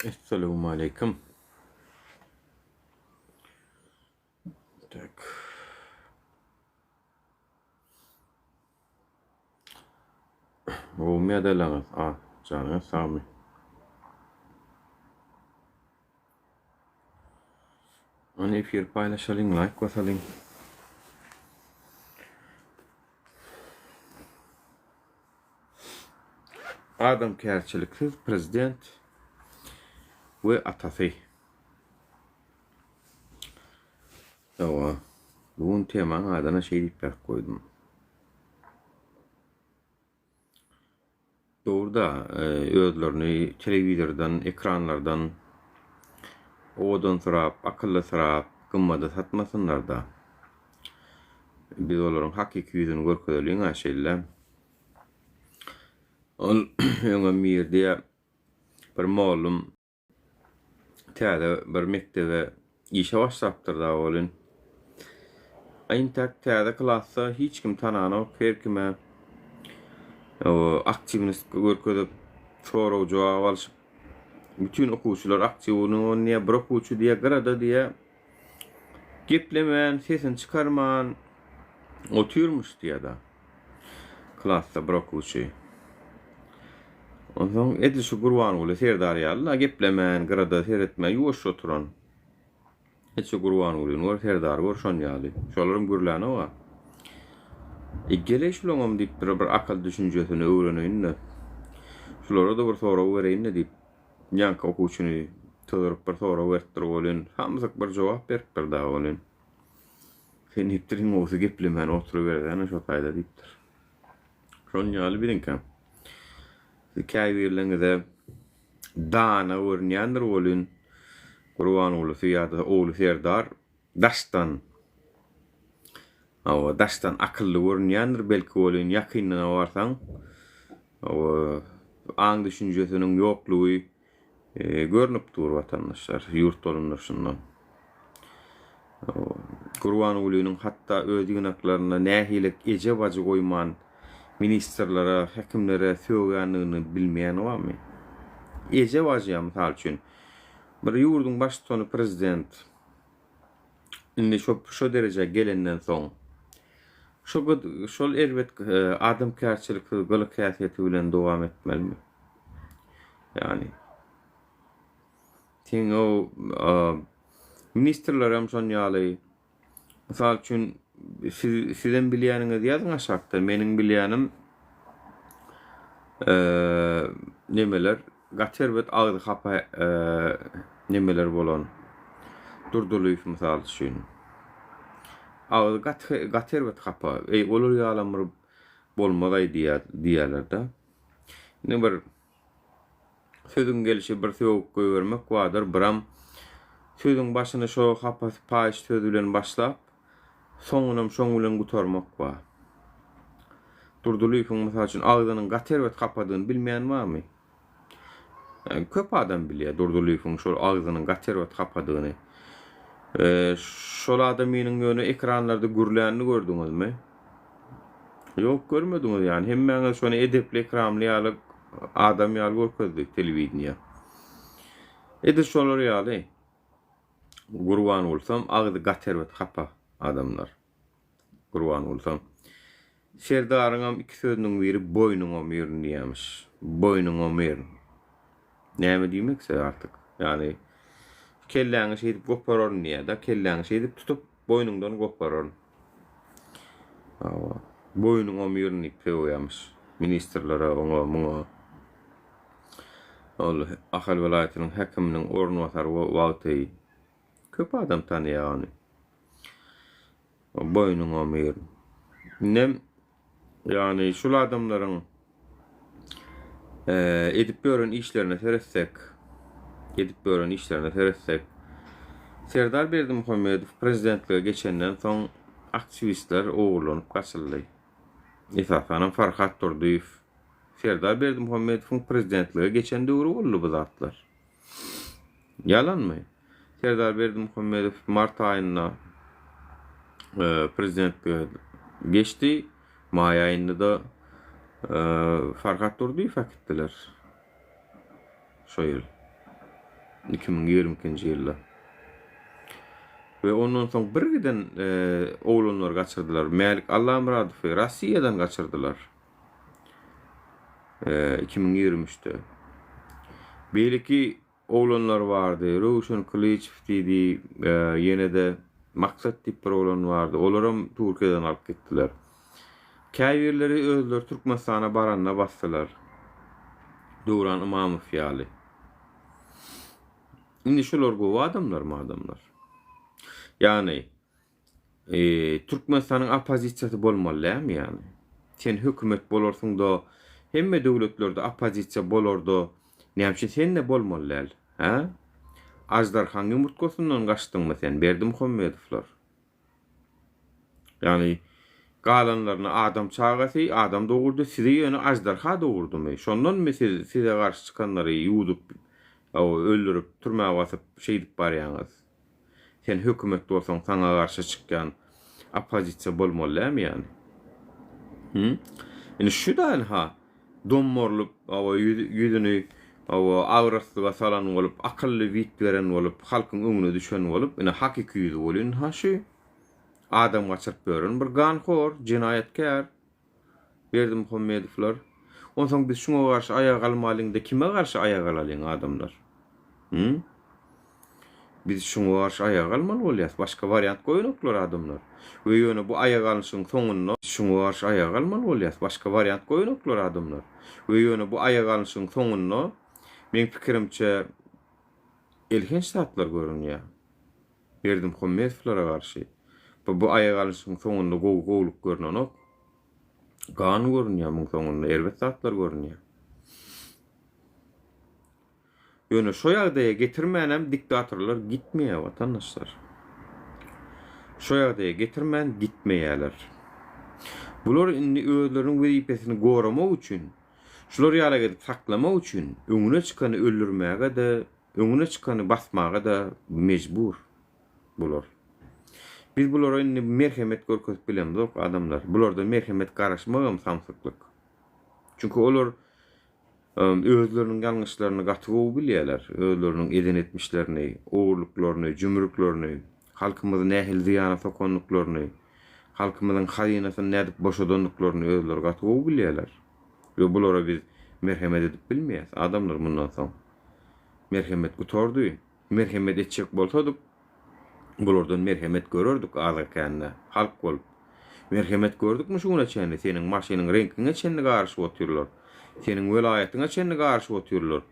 Esselamu aleyküm. Tak. O medalanız. Canınız sağ. Onu efir paylaşalım, like basalım. Adam kerçiliksiz prezident ve atası. Ova. Bugün temanın adına deyip koydum. Doğruda ödlerini televizordan, ekranlardan odan sırap, akıllı sırap, gımmada satmasınlar da. Biz onların hakiki yüzünü görkedelim aşeyle. Ol ýöne mirde bir malum täze bir mektebe işe başlapdyrda bolyn. Aýyntak täze klassa hiç kim tananok, her kime aktivist görkezip soraw jogap alyşyp bütün okuwçylar aktiwny näme bir okuwçy diýe garada diýe geplemän, sesini çykarman oturmuş diýe da. Klassa bir okuwçy. Ondan edilşi gurwan bolu Serdar ýaly geplemän, garada seretmän, ýuwaş oturan. Edilşi gurwan bolýan, ol Serdar görşen ýaly. Şolaryň gürläni o. Geleş bilen diýip bir akal düşünjesini öwreneýin de. Şolara da bir soraw bereýin de diýip ýanka okuwçyny töwerip bir soraw berip bolýan. Hamzyk bir jogap berip bir da bolýan. Sen hepdiriň osu geplemän oturup berýän şo taýda diýipdir. Şon ýaly bilinkä. Hikaýeleňizde dana görnýändir bolýan. Gurban bolu ýa-da oğlu Serdar daşdan. Daşdan akylly görnýändir belki bolýan ýakynlyna barsaň. Aň düşünjesiniň ýoklugy görnüp dur watandaşlar ýurt dolunlaşyndan. Gurban bolynyň hatda öz ýynaklaryna nähilik eje bajy goýman ministrlere, hekimlere söýgänligini bilmeýän barmy? Eje bajy mysal üçin bir ýurdun başçysy prezident indi şo derejä gelenden soň şol elbet adam kärçilik gölik häsiýeti bilen dowam etmelimi? Yani tiň o ministrler hem şon ýaly mysal üçin sizden bilýäniňiz ýazyň aşakda meniň bilýänim nemeler gaterbet agdy hapa nemeler bolan durdulyp mysal üçin agdy gaterbet hapa olar ýalamyr bolmagay diýerler da. Ne bir sözüň gelişi bir söwük goýbermek wadyr, biram sözüň başyny şo hapa paýş söz bilen başlap soňunam şoň bilen gutarmak wa. Durdulyp mysal üçin agdynyň gaterbet hapadygyny bilmeýän barmy? Köp adam bilýär durdulypyň şol agzynyň gaterbet hapadygyny. Şol adamynyň ýöne ekranlarda gürlänini gördüňizmi? Ýok, görmediňiz ýani. Hemmäňiz şonu edepli ekranly ýaly adam ýaly görkezdik telewizioniýa. Edip şolar ýaly gurban bolsam agdy gaterbet hapa adamlar. Gurban bolsam Serdaryňam iki sözüniň biri boýnuňa merin diýýärmiş. Boýnuňa merin. Näme diýmekse artyk. Yani kelläňi şeýdip goparar da kelläňi şeýdip tutup boýnuňdan goparar. Boýnuňa merin diýýärmiş. Ministrlere oňa muňa. Ol Ahal welaýatynyň hekiminiň ornwatary wagty köp adam tanýýar. Boýnuňa merin. Yani şul adamlaryň edip bören işlerine teressek Serdar Berdimuhammedow prezidentliğe geçenden soň aktivistler oğurlanyp gaçyldy. Esasanem Farhat Durduýew Serdar Berdimuhammedowyň prezidentliğe geçen döwri boldy bu zatlar. Yalanmy? Serdar Berdimuhammedow mart aýynda prezidentliğe geçdi. May aýynda da Farhat Durduýew akitdiler. Şo ýyl. 2022-nji ýylda. Ve ondan soň bir giden oglanlar gaçyrdylar. Mälik Allahamradowy Rossiýadan gaçyrdylar. 2023-de. Belki oglanlar bardy. Rowşan Kılıçev diýdi, ýene de Maksat diýip bir oglan bardy. Olaram Türkiýeden alyp gitdiler. Käýbirleri özleri Türkmenistana baranna basdylar. Duran Imamow ýaly. Indi şolar gowy adamlar. Yani Türkmenistanyň opozisiýasy bolmaly yani. Sen hökümet bolarsyň da hemme döwletlerde opozisiýa bolardy. Näme sen de bolmaly, ha? Ajdarhan ýumurtgasyndan gaçdyňmy sen? Berdimuhammedowlar. Yani galanlaryna adam çagasy, adam dogurdy, sizi ýöne ajdarha dogurdymy? Şondan mı size garşy çykanlary ýuwdup, öldürüp, türmäge basyp şey dip barýaňyz? Sen hökümet bolsaň, sana garşy çykýan opozisiýa bolmaly yani. Indi şu da ha dommorlup, ýüzüni awrastyga salan bolup, akylly wit beren bolup, halkyň öňüne düşen bolup, ine hakiki ýüzü bolýan ha şu. Adam gaçyryp beren bir ganhor, jinayatkär. Berdimuhammedowlar. Onsoň biz şuňa garşy aýaga almalyňda kime garşy aýaga alalyň adamlar? Biz şuňa garşy aýaga almaly bolýas. Başga variant goýunoklar adamlar. We ýöne bu aýaga alyşyň soňunda şuňa garşy aýaga almaly bolýas. Başga variant goýunoklar adamlar. We ýöne bu aýaga alyşyň soňunda men pikirimçe elhen ştatlar görünýär. Berdimuhammedowlara garşy. Bu aýaga alyşyň soňunda gowluk görnenok. Gan görünýär muň soňunda elbet ştatlar görünýär. Ýöne şo ýagdaýa getirmänem diktatorlar gitmeýär watandaşlar. Şo ýagdaýa getirmän gitmeýärler. Bular indi özleriniň wezipesini goramak üçin, şular ýaly gedip saklamak üçin öňüne çykany öldürmäge de, öňüne çykany basmaga da mejbur bular. Biz bulara indi merhemet görkezip bilemdik adamlar. Bularda merhemet garaşmagam samsyklyk. Çünki olar özleriniň ýalňyşlaryny gatygowy bilýärler, özleriniň eden etmişlerini, ogurlyklaryny, jümürüklerini, halkymyzyň nähil ziýana sokanlyklaryny, halkymyzyň hazynasyny nädip boşadanlyklaryny özleri gatygowy bilýärler. Ve bulara biz merhemet edip bilmeýäs. Adamlar bundan soň merhemet gutardy. Merhemet etjek bolsadyk, bulardan merhemet görürdük azakanda, halk bolup. Merhemet gördükmü şuna çäne, seniň maşynyň renkine çäne garşy otyrlar. Seniň welaýatyňa çäne garşy otyrlar.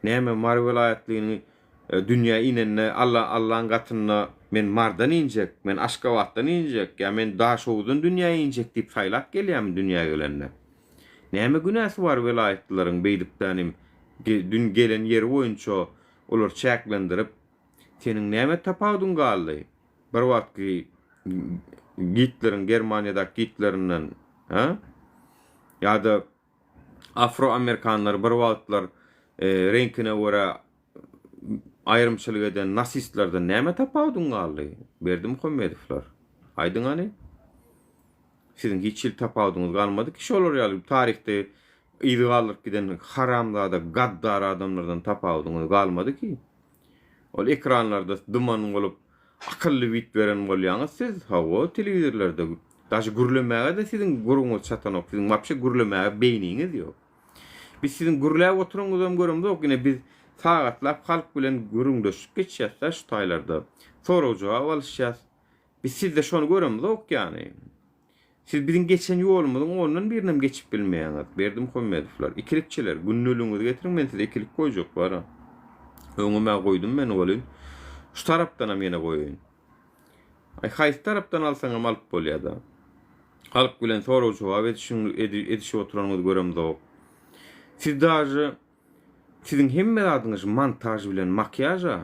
Näme mar welaýatlygyny dünýä inenne Allah'ın gatyna men mardan injek, men Aşgabatdan injek, ya men Daşowdan dünýäge injek diýip saýlap gelýärmi dünýäge gelende. Näme günäsi bar welaýatlaryň beýdipdanym dün gelen ýeri boýunça olar çäklendirip seniň näme tapadyň galdy? Bir wagtky Hitler'in Germaniýadaky Hitlerinden, ha? Ýa-da Afro-Amerikanlar bir wagtlar renkine göre ayrımçylyk eden nasistlerden näme tapadyň galdy? Berdimuhammedowlar. Aýdyň ani? Siziň hiç ýyl tapadyňyz galmady ki, şolar ýaly tarihte ýygalyp giden haramlada gaddar adamlardan tapadyňyz galmady ki. Ol ekranlarda duman bolup akıllı wit beren bolýaňyz siz hawa telewizorlarda daşy gürlemäge de siziň guruňyz çatanok, siziň mapşy gürlemäge beýniňiz ýok. Biz siziň gürläp oturuňyzdan görümdik, ine biz sagatlap halk bilen gürüňdeşip geçýäsler şu taýlarda. Soraw jogap alýarys. Biz sizde şonu görümdik ýani. Siz biziň geçen ýolumyzyň ondan birinem geçip bilmeýäňiz. Berdimuhammedowlar, ikilikçiler, günnülüňizi getiriň, men size ikilik goýjak bara. Öňüme goýdum men oly. Şu tarapdanam ýene goýun. Haýsy tarapdan alsaňam alyp bolýar da. Halk bilen soraw jogap edişip oturanyňyzy göremdik. Siz daşy siziň hemme adyňyz montaj bilen makyaja.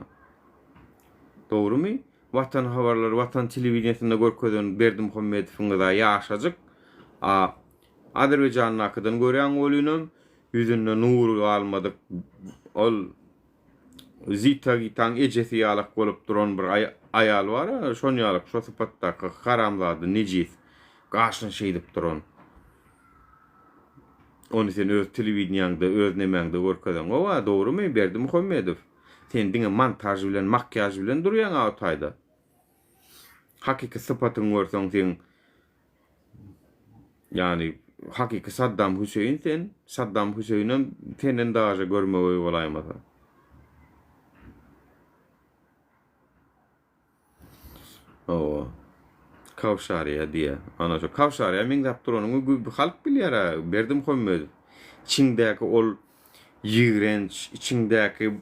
Dogrumy? Watan habarlary, watan telewiziýasynda görkezden Berdimuhammedowyň da ýaşajyk. Azerbaýjanyň akydan görýän bolýanam, ýüzünde nur galmadyk. Ol Zita-gitan ejesi ýalak bolup duran bir aýal bar, şonu ýalak, şo sypatda haramlady, nejis, gaşyny şeýdip duran. Onu sen öz telewiziýanyňda, öz nemäňde görkezden. Owa, dogrumy? Berdimuhammedow. Sen diňe montaj bilen, makyaj bilen durýan awtaýda. Hakiki sıpatyň görseň sen yani hakiki Saddam Hüseyin sen Saddam Hüseyin'in senden daha görmegi bolaýmasa. O Kawşarya diýe. Ana şu Kawşarya meň zaptyranyň halk bilýär. Berdim koýmady. Çiňdäki ol ýigrenç, içiňdäki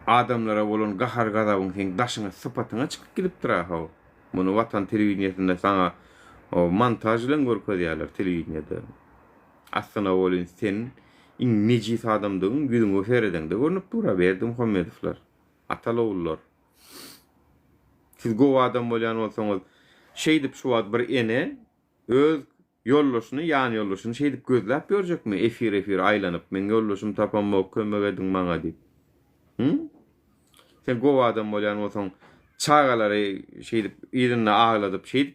adamlara bolan gahar gazabyň sen daşyňa sypatyňa çykyp gidip durar ha. Muny Watan telewiziýasynda saňa o montaj bilen görkezýärler telewiziýada. Aslında bolyn sen iň nejis adamdyň ýüzüňe fereden de görnüp durar. Berdim koýmadyslar. Atalowlar. Siz gowa adam bolýan bolsaňyz, şeýdip şu wagt bir ene öz ýollaşyny, ýani ýollaşyny şeýdip gözläp görjekmi? Efir aýlanyp, men ýollaşym tapamok, kömek ediň maňa diýip. Sen gowa adam bolýan bolsaň, çağalary şeýdip ýerine agladyp, şeýdip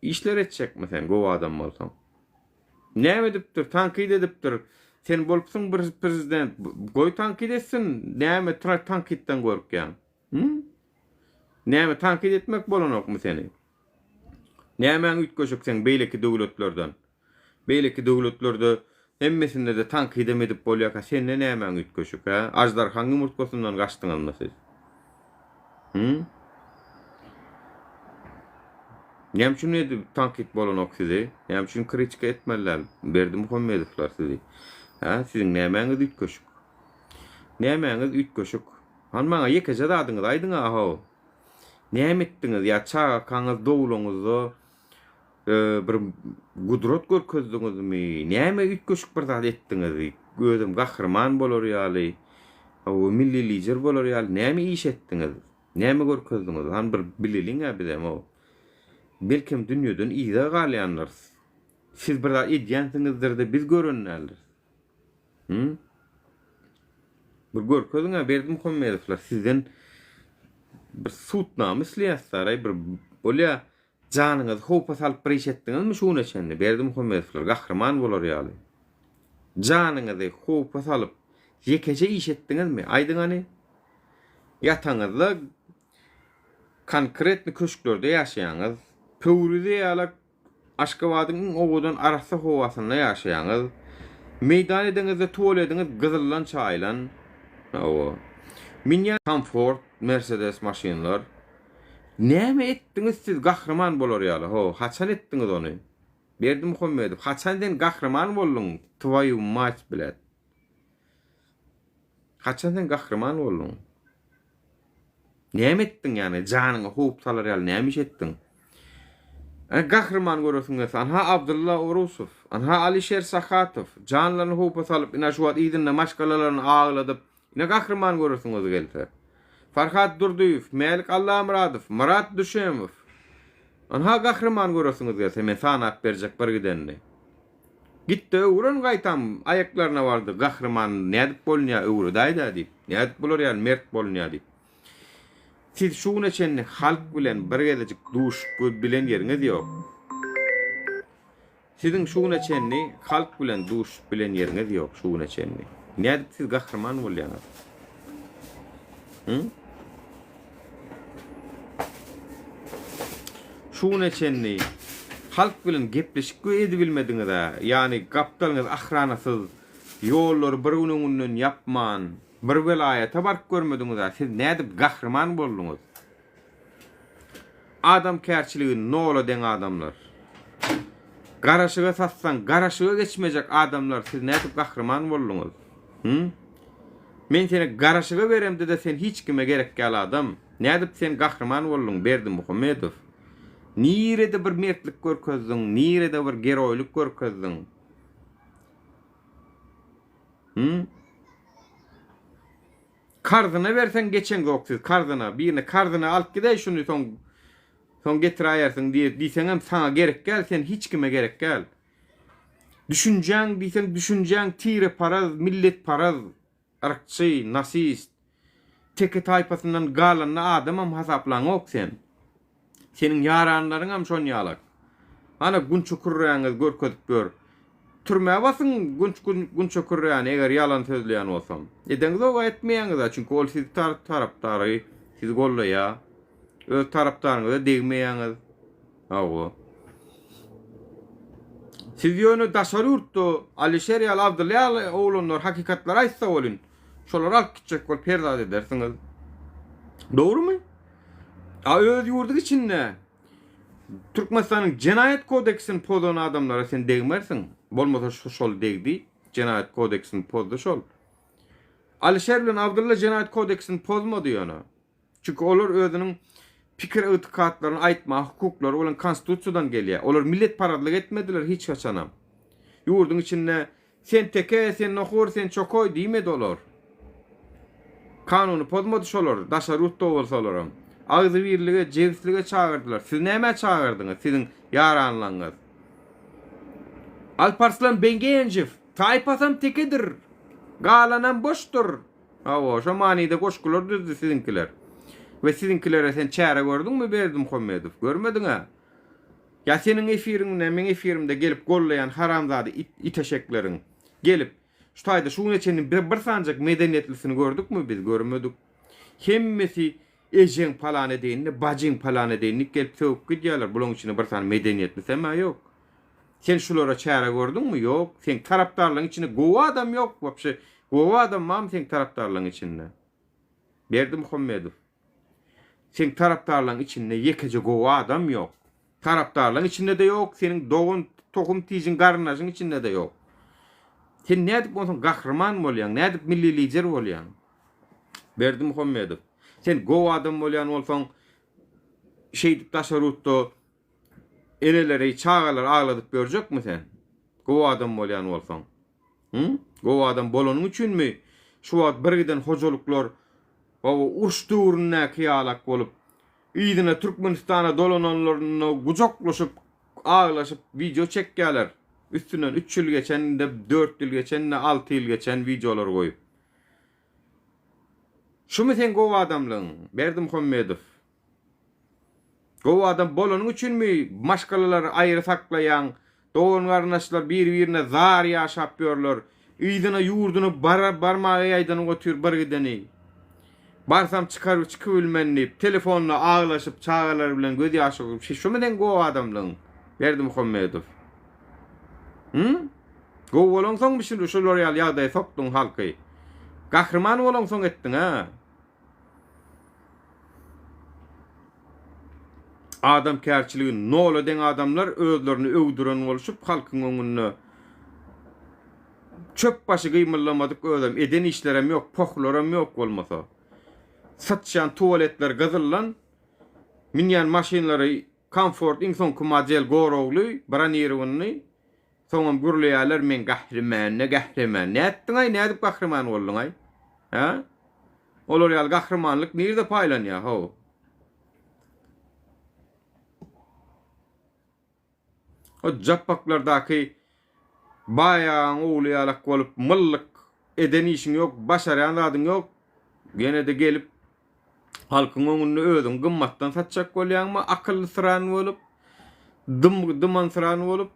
işler etjekmi sen gowa adam bolsaň? Näme edipdir? Tankyd edipdir. Sen bolupsyň bir prezident, goý tankyd etsin, näme tankyddan görkýän? Näme tankyd etmek bolanokmy seni? Näme ütköşük sen beýleki döwletlerden? Beýleki döwletlerde hemmesinde de tankyd edip bolýaka sen näme ütköşük ha? Ajdarhanyň murtkosyndan gaçdyňyzmy siz? Näme üçin edip tankyd bolanok sizi? Näme üçin kritika etmeler? Berdim koýmadylar sizi. Ha, siziň näme ütköşük? Näme ütköşük? Han maňa ýekeje adyňyzy aýdyň ha. Näme etdiňiz? Ya çağakaňyz dowluňyzda bir gudrot görkezdiňizmi? Näme ütköşük bir zat etdiňiz? Gözüm gahrman bolar ýaly, o milli lider bolar ýaly, näme iş etdiňiz? Näme görkezdiňiz? Han bir bileliň bizem o. Belkim dünýeden ýa galýanlar. Siz bir zat edýänsiňizdir-de biz görenler. Bir görkeziňe berdim koýmadylar. Sizden bir sutnamy isleýärler, bir bolýa janyňyzy howpa salyp bir iş etdiňizmi şuna çenli berdim koýmadylar. Gahrman bolar ýaly. Janyňyzy howpa salyp ýekeje iş etdiňizmi? Aýdyňany ýataňyzda konkretni köşklerde ýaşaýaňyz, Pöwrüde ýaly Aşgabatyň owadan arasy howasynda ýaşaýaňyz, meýdan ediňizde tuwal ediňiz gyzyllan çaýlan, minýa komfort Mercedes maşynlar. Näme etdiňiz siz gahrman bolar ýaly? Haçan etdiňiz ony? Berdim koýmady. Haçandan gahrman boldyň? Twayu mać bilet. Haçandan gahrman boldyň? Näme etdiň ýani? Janyňy howp salar ýaly näme iş etdiň? Gahrman görürsüňiz, anha Abdullah Urusov, anha Alisher Sakhatov, janlaryny howpa salyp ina şu wagt ýerine maşgalalaryny agladyp, ina gahrman görürsüňiz geldi. Farhat Durduýew, Melik Allahamradov, Murat Düşemow. Anha gahrman görürsüňiz geldi, men sanap berjek bir gidenni. Gitdi öwren gaýtam, aýaklaryna bardy, gahrman nädip bolýar öwre daýda diýip, nädip bolar ýaly mert bolýar diýip. Siz şuna çenni halk bilen bir gelecek duş bilen ýeriňiz ýok. Siziň şuna çenni halk bilen duş bilen ýeriňiz ýok, şuna çenni. Nädip siz gahrman bolýaňyz? Şuna çenni halk bilen gepleşik edip bilmediňiz ha. Ýani gapdalyňyz ahranasyz, ýollar bir-biriniň ýapman. Bir velayata bark görmediňiz ha. Siz nädip gahrman boldyňyz? Adam kärçiligi nola deň adamlar. Garaşyga satsan, garaşyga geçmejek adamlar, siz nädip gahrman boldyňyz? Men seni garaşyga beremdi de sen hiç kime gerek gal adam. Nädip sen gahrman boldyň? Berdim Muhammedow. Nirede bir mertlik görkezdiň, nirede bir geroýluk görkezdiň? Kardyna bersen geçen goksyz, kardyna, birine kardyna alyp gidäý şunu son getirýärsiň diýseň hem sana gerek gel, sen hiç kime gerek gel. Düşünjäň diýsen düşünjäň tire paraz, millet paraz, arqçy, nasist, teke taýpasyndan galanna adamam hasaplaň ok sen. Senin yaranlaryň hem şon ýalak. Ana gün çukurýaňyz görkezip gör. türmeye basın gün çökür yani eger yalan sözleyen olsam. Edeňiz o etmeýäňiz çünkü ol siz tarapdary siz gollaýa. Öz tarapdaryňyza degmeýäňiz. Ago. Siz ýöne daşary urtdy Alişer ýaly Abdullaýal oğlanlar hakykatlar aýtsa bolun. Şolar alyp gitjek bolup perdaz edersiňiz. Dogrumy? Öz ýurduň içinde Türkmenistanyň Jenaýat kodeksini pozan adamlara sen degmersiň. Bolmasa şol degdi. Jenaýat kodeksini pozdy şol. Alişer bilen Abdullah Jenaýat kodeksini pozmady ýöne. Çünkü olar özüniň pikir ıtkatlaryny aýtma hukuklary bolan konstitusiýadan gelýär. Olar millet paradlyk etmediler hiç haçanam. Ýurduň içinde sen teke, sen nohur, sen çokoy diýmedi olar. Kanuny pozmady şolar, daşary urtda bolsalar. Ağzı birlige, cevslige çağırdılar. Siz näme çağırdınız? Sizin yaranlaňyz. Alparslan Bengenjew, taýpasam tekedir. Galanam boşdur. Awa, şo manida goşgular düzdü sizinkiler. Ve sizinkilere sen çäre gördüňmi Berdim Muhammedow? Görmediň ha? Ya senin efiriňde, men efirimde gelip gollayan haramzady iteşekleriň gelip şu taýda şu neçenin bir sanjak medeniyetlisini gördükmü biz? Görmedik. Hemmesi ejeň palan edenini, bajyň palan edenini gelip söwüp gidýärler. Bulaň içinde bir tane medeniyetli sema ýok. Sen şulara çäre gördüňmi? Ýok. Sen tarapdarlygyň içinde gowa adam ýok. Wapşe gowa adam mam sen tarapdarlygyň içinde. Berdim Muhammedow. Sen tarapdarlygyň içinde ýekece gowa adam ýok. Tarapdarlygyň içinde de ýok. Senin doğun tohum tijin garnaşyň içinde de ýok. Sen nädip bolsaň gahrman bolýan, nädip milli lider bolýan. Berdim Muhammedow. Sen gowa adam bolýan bolsaň şeýdip taşarutda eneleri çağalar ağladyp görjekmi sen? Gowa adam bolýan bolsaň. Gowa adam bolanyň üçünmi? Şu wagt birgiden hojalyklar uruş döwrüne kyýalak bolup ýygyna Türkmenistana dolananlaryny gujoklaşyp ağlaşyp video çekýärler. Üstünden 3 ýyl geçende, 4 ýyl geçende, 6 ýyl geçen videolar goýup. Şumy sen gowa adamlyň? Berdim Muhammedow. Gowa adam bolanyň üçünmi maşgalalar aýry saklaýan, doğun garnaşlar bir-birine zar ýaşap ýörler. Ýygyna ýurduny barmagy ýaýdan götür birgideni. Barsam çıkıp bilmenli, telefonla ağlaşıp çağalar bilen göz ýaşyp, şumy den gowa adamlyň? Berdim Muhammedow. Gowa bolansoň bir şolar ýaly ýagdaýa sokdyň halky. Gahrman bolansoň etdiň ha. Adam kärçiligi nolu den adamlar özlerini öwdüren boluşup halkyň öňünde çöp başı gymylamadyk ödem eden işlerem ýok, pohlaram ýok bolmasa. Satşan tuvaletler gazyllan, minýän maşinlary komfort inson kumajel gorogly, branirowny, soňam gürleýärler men gahryman, näetdiň ay, nädip gahryman boldyň ay? Ha? Olar ýaly gahrymanlyk nerede paýlanýar ho? O jappaklardaky bayaň oğlaýalak bolup myllyk eden işiň ýok, başarýan adyň ýok. Gene de gelip halkyň öňünde özüň gymmatdan satjak bolýanmy? Akylly sıran bolup, dyman sıran bolup,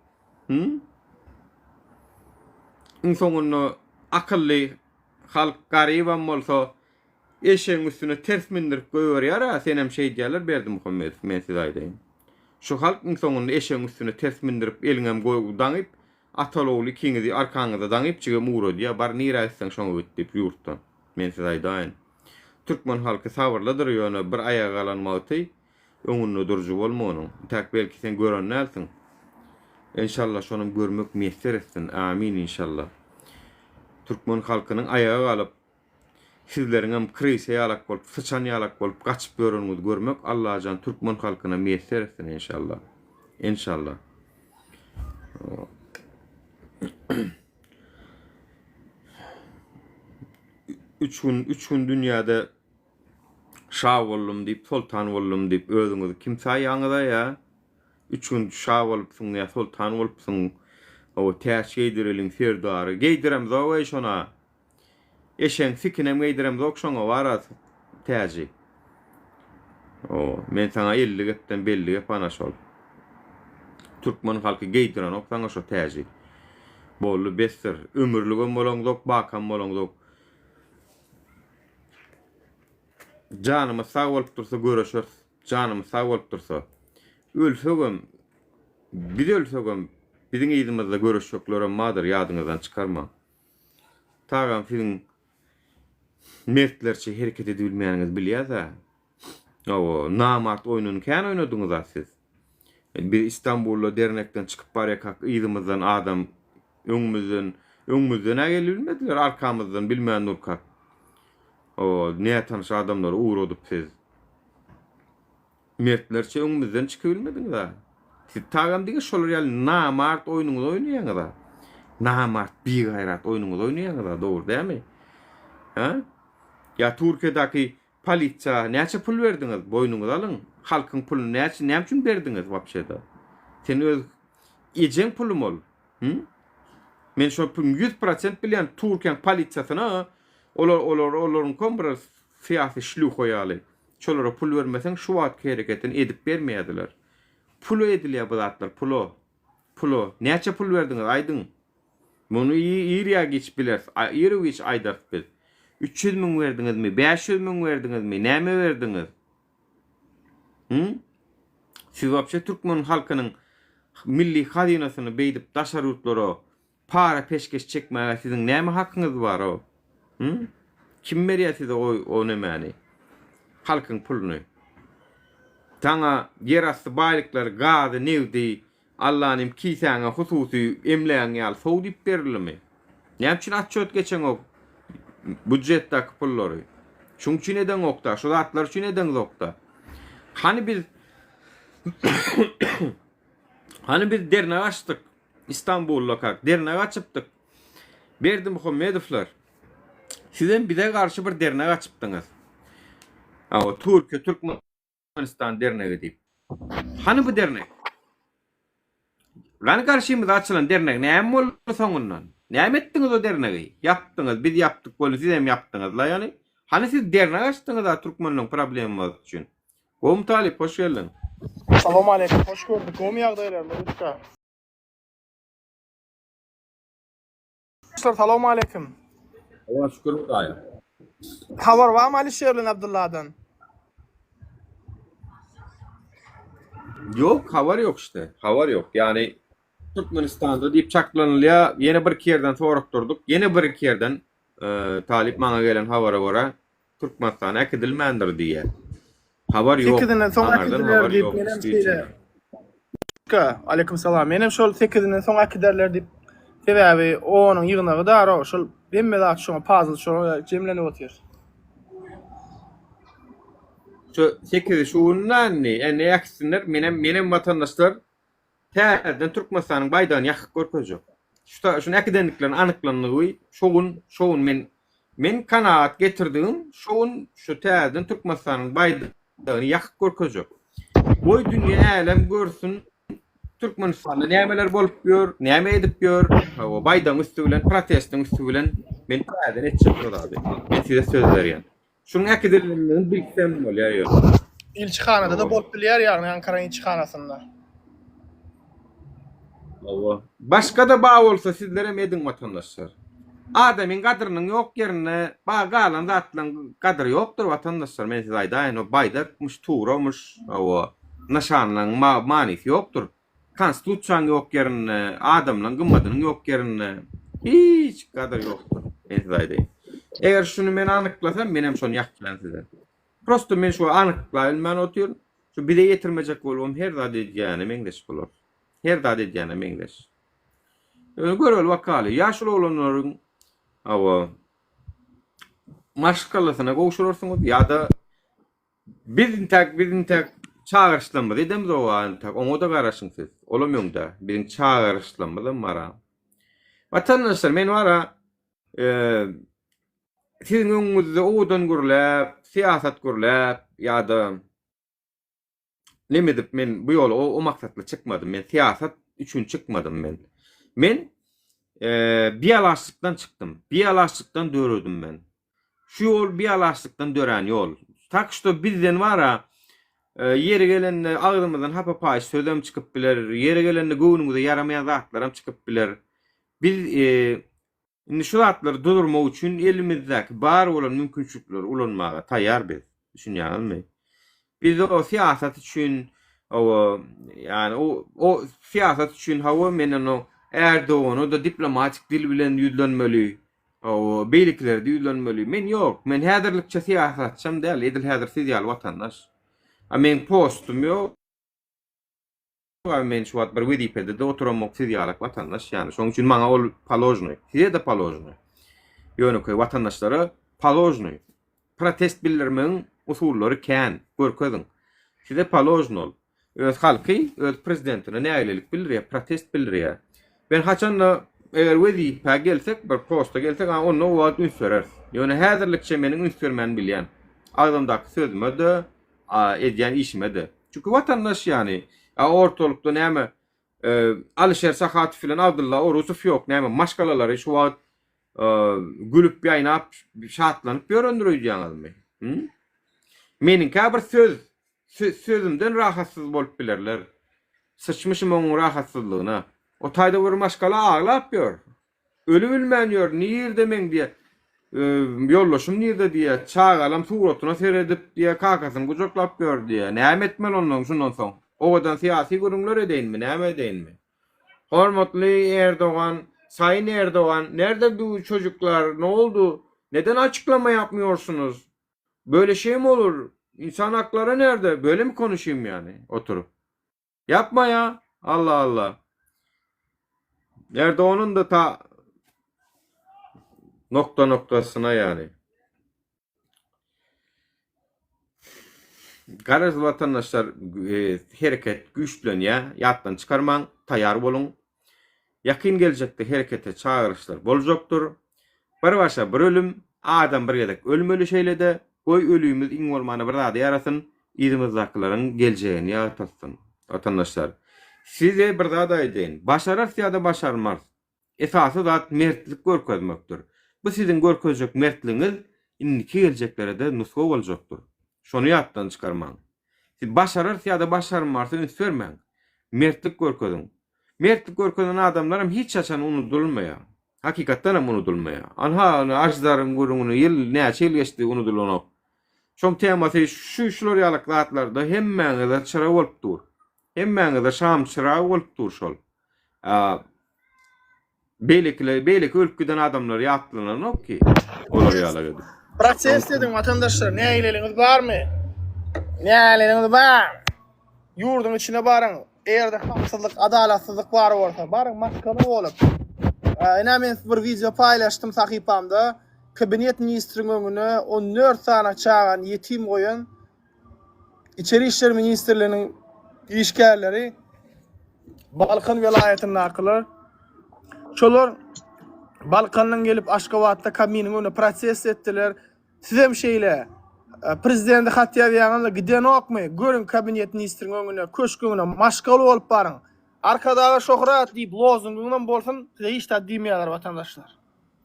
Soňunda akylly halk garyban bolsa eşeň üstüne ters mindirip goýberýär, sen hem şey diýerler Berdim Muhammedow, men size aýdaýyn. Şu halkyň soňunda eşeň üstüne ters mindirip eliňem daňyp, atalowly kiňizi arkaňyza daňyp çyga muro diýär, bar nire etseň şoňa git diýip ýurtdan. Men size aýdaýyn. Türkmen halky sabırlydyr ýöne bir aýaga alanmagy, öňünde durjy bolmanyň. Tak belki sen gören näsin? İnşallah şonuň görmek meýser etsin. Amin inşallah. Türkmen halkynyň aýaga alyp sizleriň krize ýalak bolup, sıçan ýalak bolup gaçyp görenüňizi görmek Allah jan Türkmen halkyna meýser etsin inşallah. İnşallah. Üç gün dünýäde şah boldum diýip, sultan boldum diýip özüňizi kimse ýaňyda ýa. 3 gün şah bolupsyň ýa sultan bolupsyň. O täşeýdireliň ferdary. Geydirem zawy şona. Eşeň fikinem geydirem zok şoňa barat täji. O men saňa 50 gepden belli gep ana şol. Türkmen halky geydiren ok saňa şo täji. bolly bestir. Ömürlügem bolangdok, bakam bolangdok. Janymy sag bolup dursa görüşür. Janymy sag bolup dursa. Ölsegem, biz ölsegem, biziň ýyzymyzda görüşjekler madyr ýadyňyzdan çykarma. Tagam siziň mertlerçe hereket edebilmeýäniňiz bilýär-de. O namart oyununy kän oynadyňyz siz. Bir İstanbul'da dernekden çıkıp baryak ýyzymyzdan adam öňümizden gelbilmediler, arkamızdan bilmeýän nurkak. O näme tanış adamlar uğradyp siz. Mertlerçe öňümizden çıkabilmediňiz. Siz tagam diňe şolar ýaly namart oyunuňyzy oýnaýaňyz. Namart bir gayrat oyunuňyzy oýnaýaňyz, dogry dälmi? Ha? Ya Türkiýedäki polisiýa näçe pul berdiňiz? Boýnuňyza alyň. Halkyň puluny näme üçin berdiňiz wapşeda? Sen öz ejeň pulum ol. Men şo 100% bilýän Türkiýe polisiýasyna olaryň kombra fiýasy şlu goýaly. Şolara pul bermeseň şu wagt hereketini edip bermeýärdiler. Pul edilýär bu zatlar, pulo. Näçe pul berdiňiz aýdyň? Muny ýerýä geç bilersiz. Ýere geç aýdap bil. 300 000 berdiňizmi? 500 000 berdiňizmi? Näme berdiňiz? Siz wapşe Türkmen halkynyň milli hazinasyny beýdip daşar ýurtlara para peşkeş çekmäge siziň näme hakyňyz bar o? Kim berýär size o nämäni? Halkyň puluny. Taňa yerasty baýlyklar, gazy, newdi, Allah'ın kisäňe hususy emleýän ýaly sowdip berilimi? Näme üçin atçot geçen o budjetdäki pullary? Şuň üçin eden okda, şu zatlar üçin eden okda. Hani biz dernek açtık. İstanbul'la kak dernek açıptık. Berdi Muhammedovlar. Sizden bize karşı bir dernek açıptınız. O Türkmenistan derneği deyip. Hani bu dernek? Lan karşımıza açılan dernek näme boldu soňundan? Näme etdiňiz o derneği? Yapdyňyz, biz yapdyk bolup siz hem yapdyňyz la ýani. Hani siz dernek açdyňyz da Türkmenliň problemi üçin. Gom Talip, hoş geldin. Assalamu alaikum, hoş gördük. Gom ýagdaýlarynda usta. Assalamu alaikum. Allah şükür Hudaýa. Habar barmy Alişer bilen Abdullah'dan? Yok, havar yok işte. Havar yok. Yani Türkmenistan'da deyip çaklanılıyor. Yine bir yerden sorak durduk. Yine bir yerden Talip bana gelen havara göre Türkmenistan'a ekidilmendir diye. Havar yok. Sekizinden soň Anardan akiderler havar deyip yok. menem şeýle. Aleyküm salam. Menem şol sekizinden soň akiderler deyip sebäbi onuň ýygnagy dar, şol bemme zat şoňa puzzle şoňa jemlenip otyr. Şu 8 şuundan ne? Yani yaksinler menem vatandaşlar täzeden Türkmenistanyň baýdagyny ýakyp görkezjek. Şunu akidenliklerin anyklanlygy şoğun men kanaat getirdim. Şu täzeden Türkmenistanyň baýdagyny ýakyp görkezjek. Boy dünýä alem görsün Türkmenistanda nämeler bolup ýör, näme edip ýör. O baýdagyň üstü bilen, protestiň üstü bilen men täzeden etjek bolady. Men size söz berýän. Şunun akidenliklerini bilsem bolýar. İlçixanada da bolup bilýär ýagny Ankara ilçixanasynda. Allah. Başka da bağ olsa sizlere medin vatandaşlar. Adamın kadrının yok yerine bağ galan zatlan kadrı yoktur vatandaşlar. Men size aydaýyn o baýdakmış, tuğramış, o naşanlan manisi yoktur. Konstitusiýan yok yerine, adamlan gymmadynyň yok yerine hiç kadr yoktur. Men size aydaýyn. Eger şunu men anyklasam, menem şonu ýaklan size. Prosto men şu anyklayman otýar. Şu bile yetirmejek bolum her zat edýäni meňdeş bolar. Her zat edýäni meňdeş. Görel wakaly, ýaşly olanlaryň maşgalasyna gowşurarsyňyz ýa-da bizin tak çağırışlanma dedem o antak onu da garaşyň siz. Olamyňda bizin çağırışlanmadan mara. Vatandaşlar men wara sizin öňüňizde odan gürläp, siýasat gürläp ýa-da nemedip men bu ýol o maksatla çykmadym. Men siýasat üçin çykmadym men. Men biýalaşlykdan çykdym. Biýalaşlykdan döredim men. Şu ýol biýalaşlykdan dören ýol. Tak şo bizden wara yeri gelen ağzymyzdan hapa paýy sözem çykyp biler, yeri gelen göwnüňizde yaramaýan zatlaram çykyp biler. Biz indi şu zatları durdurmak üçin elimizdäki bar bolan mümkinçilikleri ulanmaga taýýar biz. Düşünýärmi? Biz o siyasat üçin yani o siyasat üçin hawa menen o Erdoğan'ı da diplomatik dil bilen ýüzlenmeli. O beýlikleri ýüzlenmeli. Men ýok. Men häzirlikçe siyasatçym däl, edil häzir siýal watandaş. A men postum ýok. Men şu wagt bir Wikipedia'da oturamak siýalak watandaş ýani. Şoň üçin maňa ol palojny. Size de palojny. Ýöne köy watandaşlara palojny. Protest bildirmeň usullary kän, görkezin. Size palojny ol. Öz halky, öz prezidentine näýlelik bildirýär, protest bildirýär. Ben haçan eger wezipe gelsek, bir posta gelsek, onu o wagt ünsürer. Ýöne häzirlikçe meniň ünsürmän bilýän. Ağzymdaky sözüme de, edýän işime de. Çünki watandaş ýani ortalykda näme Alişer Sahatov bilen Abdullah Orusov ýok, näme maşgalalary şu wagt gülüp ýaýnap, şatlanyp ýörendirýärmi? Meniň käbir sözümden rahatsyz bolup bilerler. Sıçmışym onuň rahatsyzlygyna. O taýda bir maşgala aglap ýör. Ölü bilmän ýör, nirde men diýe. Ýollaşym nirde diýe, çagalam suratyna seredip diýe, kakasyny gujaklap ýör diýe. Näme etmel ondan şundan soň? Owadan syýasy gurumlar edeýinmi, näme edeýinmi? Hormatly Erdoğan, Sayın Erdoğan, nerede bu çocuklar? Ne oldu? Neden açıklama yapmıyorsunuz? Böyle şey mi olur? İnsan hakları nerede? Böyle mi konuşayım yani oturup? Yapma ya. Allah Allah. Erdoğan'ın da ta noktasına yani. Garaz vatandaşlar hareket güçlönýär, ýatdan çıkarmaň, taýýar bolun. Yakın gelecekte harekete çağrışlar boljakdyr. Bir başa bir ölüm, adam bir gedek ölmeli şeylede, goý ölüýümüz iň bolmany bir zat ýarasyn, ýerimizdäkilerin geljegini ýaratsyn. Vatandaşlar, size bir zat aýdyn, başarar ýa-da başarmaz. Esasy zat mertlik görkezmekdir. Bu sizin görkezjek mertligiňiz indiki geljeklere de nusga boljakdyr. Şonu ýatdan çykarmaň. Siz başarar ýa-da başarmarsy ünsürmäň. Mertlik görkezin. Mertlik görkezen adamlarım hiç açan unutulmaya. Hakikattan hem unutulmaya. Anha ajdarın gurunu yıl näçe ýyl geçdi unutulanyp. Şom temasy şular ýalyk zatlarda hemmäňe çıra bolup dur. Hemmäňe şam çıra bolup dur şol. Beýlik ölküden adamlar ýatlananyp ki olar ýalyk. Protest edin vatandaşlar, näýleliňiz barmy? Näýleliňiz bar? Ýurdun içine barın. Eğerde haksızlık, adalatsızlık var olsa, barın maskalı olup. Ina men bir video paylaştım sahipamda. Kabinet ministrinin önüne 14 sana çağan yetim koyun. İçeri İşler Ministerliğinin işgärleri Balkan vilayetinin akılır. Çolar Balkandan gelip Aşgabat'ta kabinin önüne protest ettiler. Size bir şeyle prezidenti hat ýazýanlar giden okmy, görün kabinet ministriniň öňüne, köşküňe maşgaly bolup barın. Arkadaga şohrat diýip lozungyňdan bolsun, hiç de diýmeýärler vatandaşlar.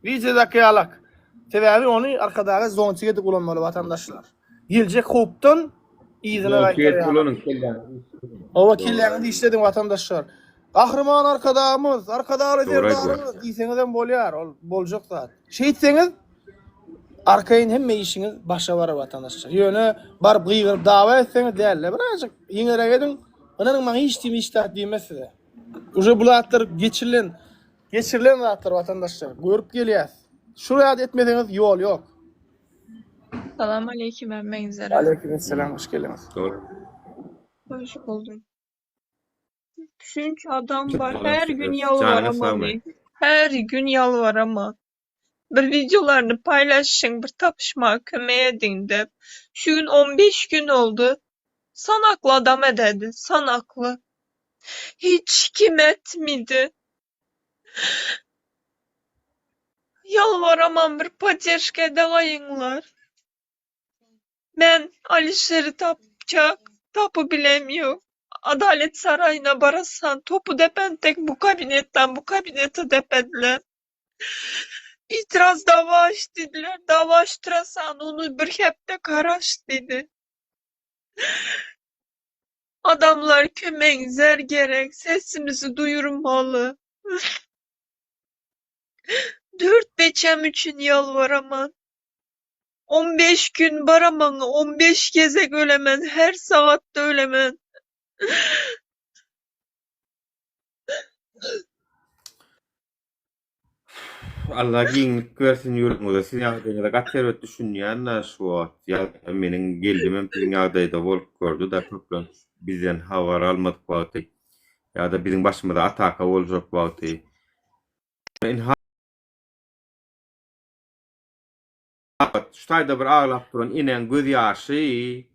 Videodaki ýalak. Sebäbi ony arkadaga zonçy edip ulanmaly vatandaşlar. Geljek hopdan ýyzyna gaýtarýar. O wakillerini işledin vatandaşlar. Gahrman arkadamız, arkadaly derdarymız diýseňizem bolýar, ol boljak zat. Şeýitseňiz arkayın hemme işiniz başa var vatandaşlar. Ýöne barıp gıýgyryp dawa etseňiz däl. Birazjyk ýeňerek edin. Onuň maňa hiç diýmek diýmez size. Uje bulatlar geçirilen zatlar vatandaşlar. Görüp gelýär. Şu ýa-da etmeseňiz ýol ýok. Salam aleyküm emmengizlere. Aleykümselam, hoş geldiniz. Hoş buldum. Çünkü adam var her gün yalvaramam. Her gün yalvaramam. Bir videolarını paylaşın, bir tapışma kömeğe edin de. Şu gün 15 gün oldu. Sanaklı adam ededi, sanaklı. Hiç kim etmedi. Yalvaramam bir pateşke dağayınlar. Ben Alişer'i tapu bilemiyor. Adalet Sarayı'na barasan topu depentek bu kabinetten bu kabinete depediler. İtiraz dava açtılar. Dava açtırasan onu bir hepte karaş dedi. Adamlar kömeğinizer gerek. Sesimizi duyurmalı. Dört beçem üçün yalvaraman. 15 gün baramanı 15 gezek ölemen. Her saatte ölemen. Allah giňlik versin ýurduňyza. Siz ýagdaýyňyza gatterip düşünýän şu wagt. Ya meniň geldimem biziň ýagdaýda bolup gördü da köplen bizden habar almadyk wagty. Ya da biziň başymyza ataka boljak wagty. Men ştaýda bir aglap duran inen göz ýaşy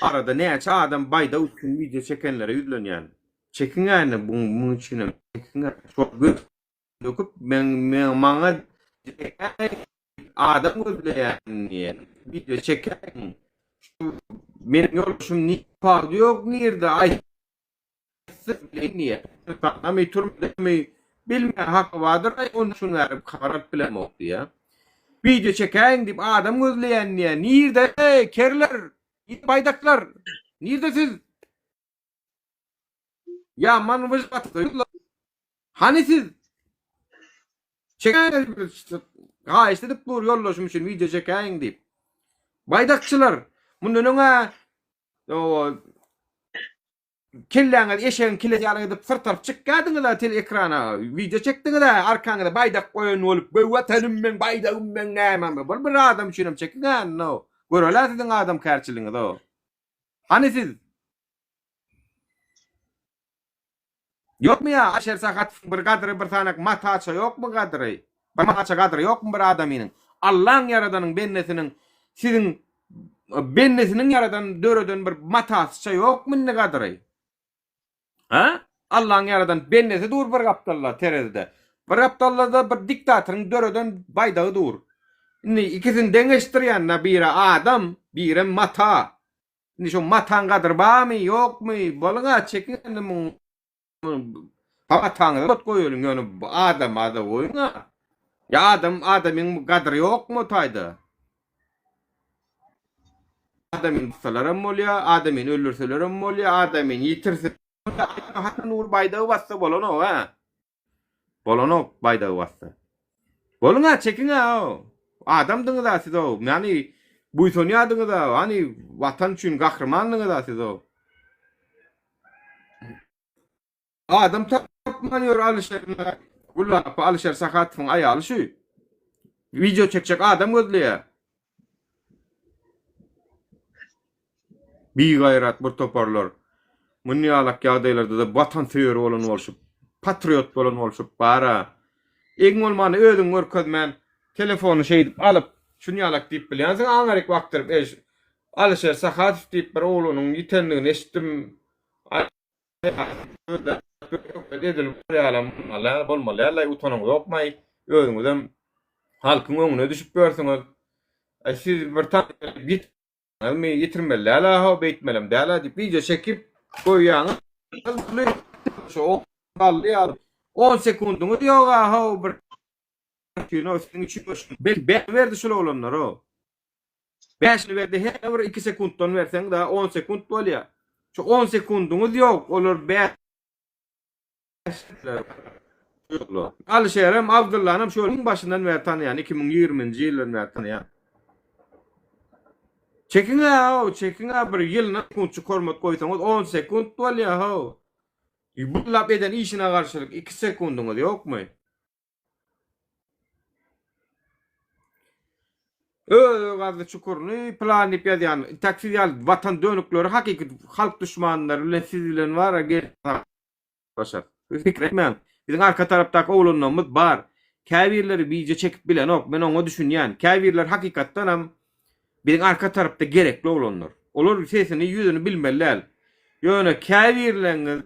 arada näçe adam baýda üçin video çekenlere ýüzlenýän. Çekiňäni buň üçin çekiňä çok göz döküp men maňa adam gözleýän video çeken benim ýoluşum ni pardy ýok nirde ay niye taknamy turmy bilmeýän hakky bardyr ay onu şunu berip karat bilemokdy ýa. Video çeken dip adam gözleýän niye nirde kerler baýdaklar nirde siz ya man biz batdy hani siz çeken ha istedip dur ýollaşym üçin video çeken dip baýdakçylar mundan öňe o kelläňe eşeğin kilet ýalyp sırtarıp çykkadyňyza tel ekrana video çekdiňize arkaňyza baýdak goýan bolup bu watanym men baýdagym men näme bol bir adam üçin çekýän no görelä siziň adam kärçiligiňiz o hani siz ýokmy ýa aşer sagat bir gadry bir tanak mataça ýokmy gadry bir mataça gadry ýokmy bir adamynyň Allahyň yaradanyň bennesiniň siziň bennesiniň yaradan döreden bir mataça ýokmy ne gadry ha Allahyň yaradan bennesi dur bir gapdalla terezde bir gapdallada bir diktatoryň döreden baýdagy dur indi ikisini deňeşdirýän biri adam biri mata indi şu mataň gadry barmy ýokmy boluňa çekin Pataňyza ot goýulyň ýöne adam goýuňa. Ya adamyň gadry ýokmy taýda? Adamyň tutsalarym bolýa, adamyň öldürselerim bolýa, adamyň ýitirse hatda nur baýdagy bassa bolano ha. Bolano baýdagy bassa. Boluňa çekiňa o. Adamdyňyza siz o. Ýani buýsonýadyňyza, hani watan üçin gahrmanlygyňyza siz o. Adam tapmanıyor alışverişe. Ulan alışveriş sakatyň aýaly şu. Video çekjek adam gözleýär. Bir gayrat bir toparlar. Munýalak ýagdaýlarda da watan söýür bolan bolşup, patriot bolan bolşup bara. Eň bolmany özüň görkezmän telefonu şeýdip alyp, şunýalak diýip bilýänsiň Amerik wagtyr alışveriş sakaty diýip bir oglunyň ýitenligini eşitdim. Dedim ýalam Allah bolmaly Allah utanyň ýokmy özüňizem halkyň öňüne düşüp görseňiz siz bir bit almy ýetirmeli ala ha beýtmelem däla diýip video çekip goýýan şu gally 10 sekundyňy ýok ha bir kino üstüne çıkmış ben verdi şol olanlar o 5'ni verdi her 2 sekunddan versen daha 10 sekund bolýar şu 10 sekundyňyz ýok olar 5 Alşerim Abdullah'nım şolun başından beri tanıyan 2020-nji ýyldan beri tanıyan. Çekiňe bir ýylyna kunçy hormat goýsaňyz 10 sekund bolýar ha. Bullap eden işine garşylyk 2 sekundyňyz ýokmy? Gazda çukurny planyp ýazýan taksiyal watan dönükleri hakiki halk düşmanlary bilen siz bilen wara gel başar. Fikretmem. Bizim arka tarapdaki oğlunlarımız bar. Käbirleri bize çekip bilen ok. Men onu düşünýän. Käbirler hakikatdan hem bizim arka tarapda gerekli oğlunlar. Olur sesini yüzünü bilmeliler. Ýöne käbirleriniz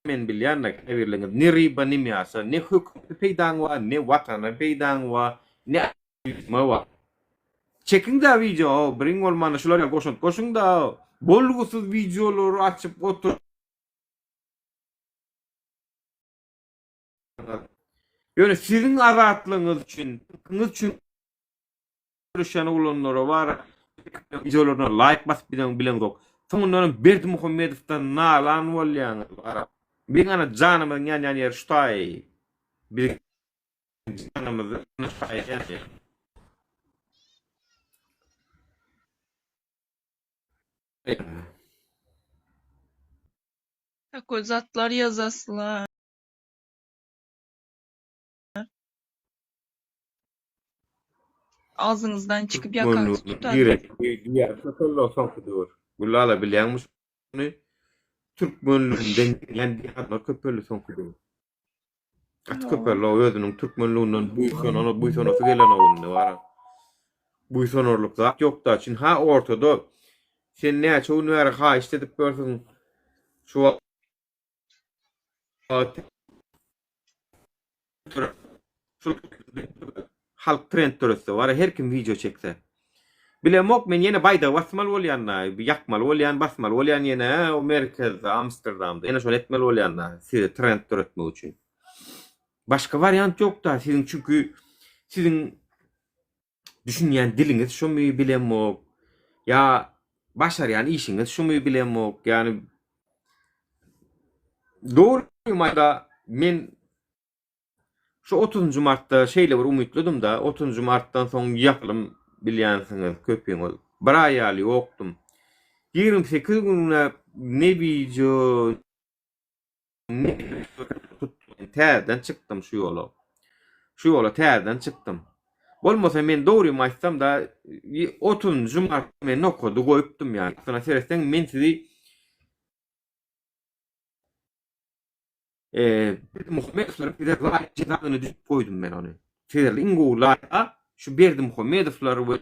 men bilýän käbirleriniz ne riba ne miýasa ne hukuk peýdaň wa ne watana peýdaň wa ne mawa. Çekin da video bring olmany şulara goşun da bolgusuz videolary açyp otur. Ýöne siziň azatlygyňyz üçin görüşen ulanlara var. Videolarına like basıp bilen yok. Soňundan Berdi Muhammedowdan nalan bolýan. Bir gana janymyň ýan ýer şutay. Bir canımızı şahit. Tako zatlar yazasılar. Ağzınızdan çıkıp yakanızı tutar. Direkt diğer köpörlü olsan kudur. Gulala biliyormuş bunu. Türk mönlüğünden yani diğer köpörlü son kudur. At köpörlü o özünün Türk mönlüğünden bu son gelen oğlunu var. Bu sonorluk zat yok da için ha ortada sen ne çoğunu ver ha işletip görsün şu şu halk trend töresi var her kim video çekse. Bilemok men yine bayda basmal bolýanna, yakmal bolýan, basmal bolýan yine o merkez Amsterdam'da. Yine şol etmel bolýanna, size trend töretmek üçin. Başka varyant yok da sizin çünkü sizin düşünýän diliniz şomy bilemok. Ya başarýan işiniz şomy bilemok. Yani doğru mayda men şu 30. Mart'ta şeyle bir umutluydum da 30. Mart'tan soň yapılım bilýänsiňiz köpüň. Bir ay ýaly okdum. 28 gününe ne video ne täzeden çıktım şu ýola. Şu ýola täzeden çıktım. Bolmasa men dogry maýsam da 30. Mart men okudy goýupdum ýani. Sana seresen men sizi Muhammedovlar bir de layık cezasını düşüp koydum men onu. Sizler ingo layığa şu berdim Muhammedovlar ve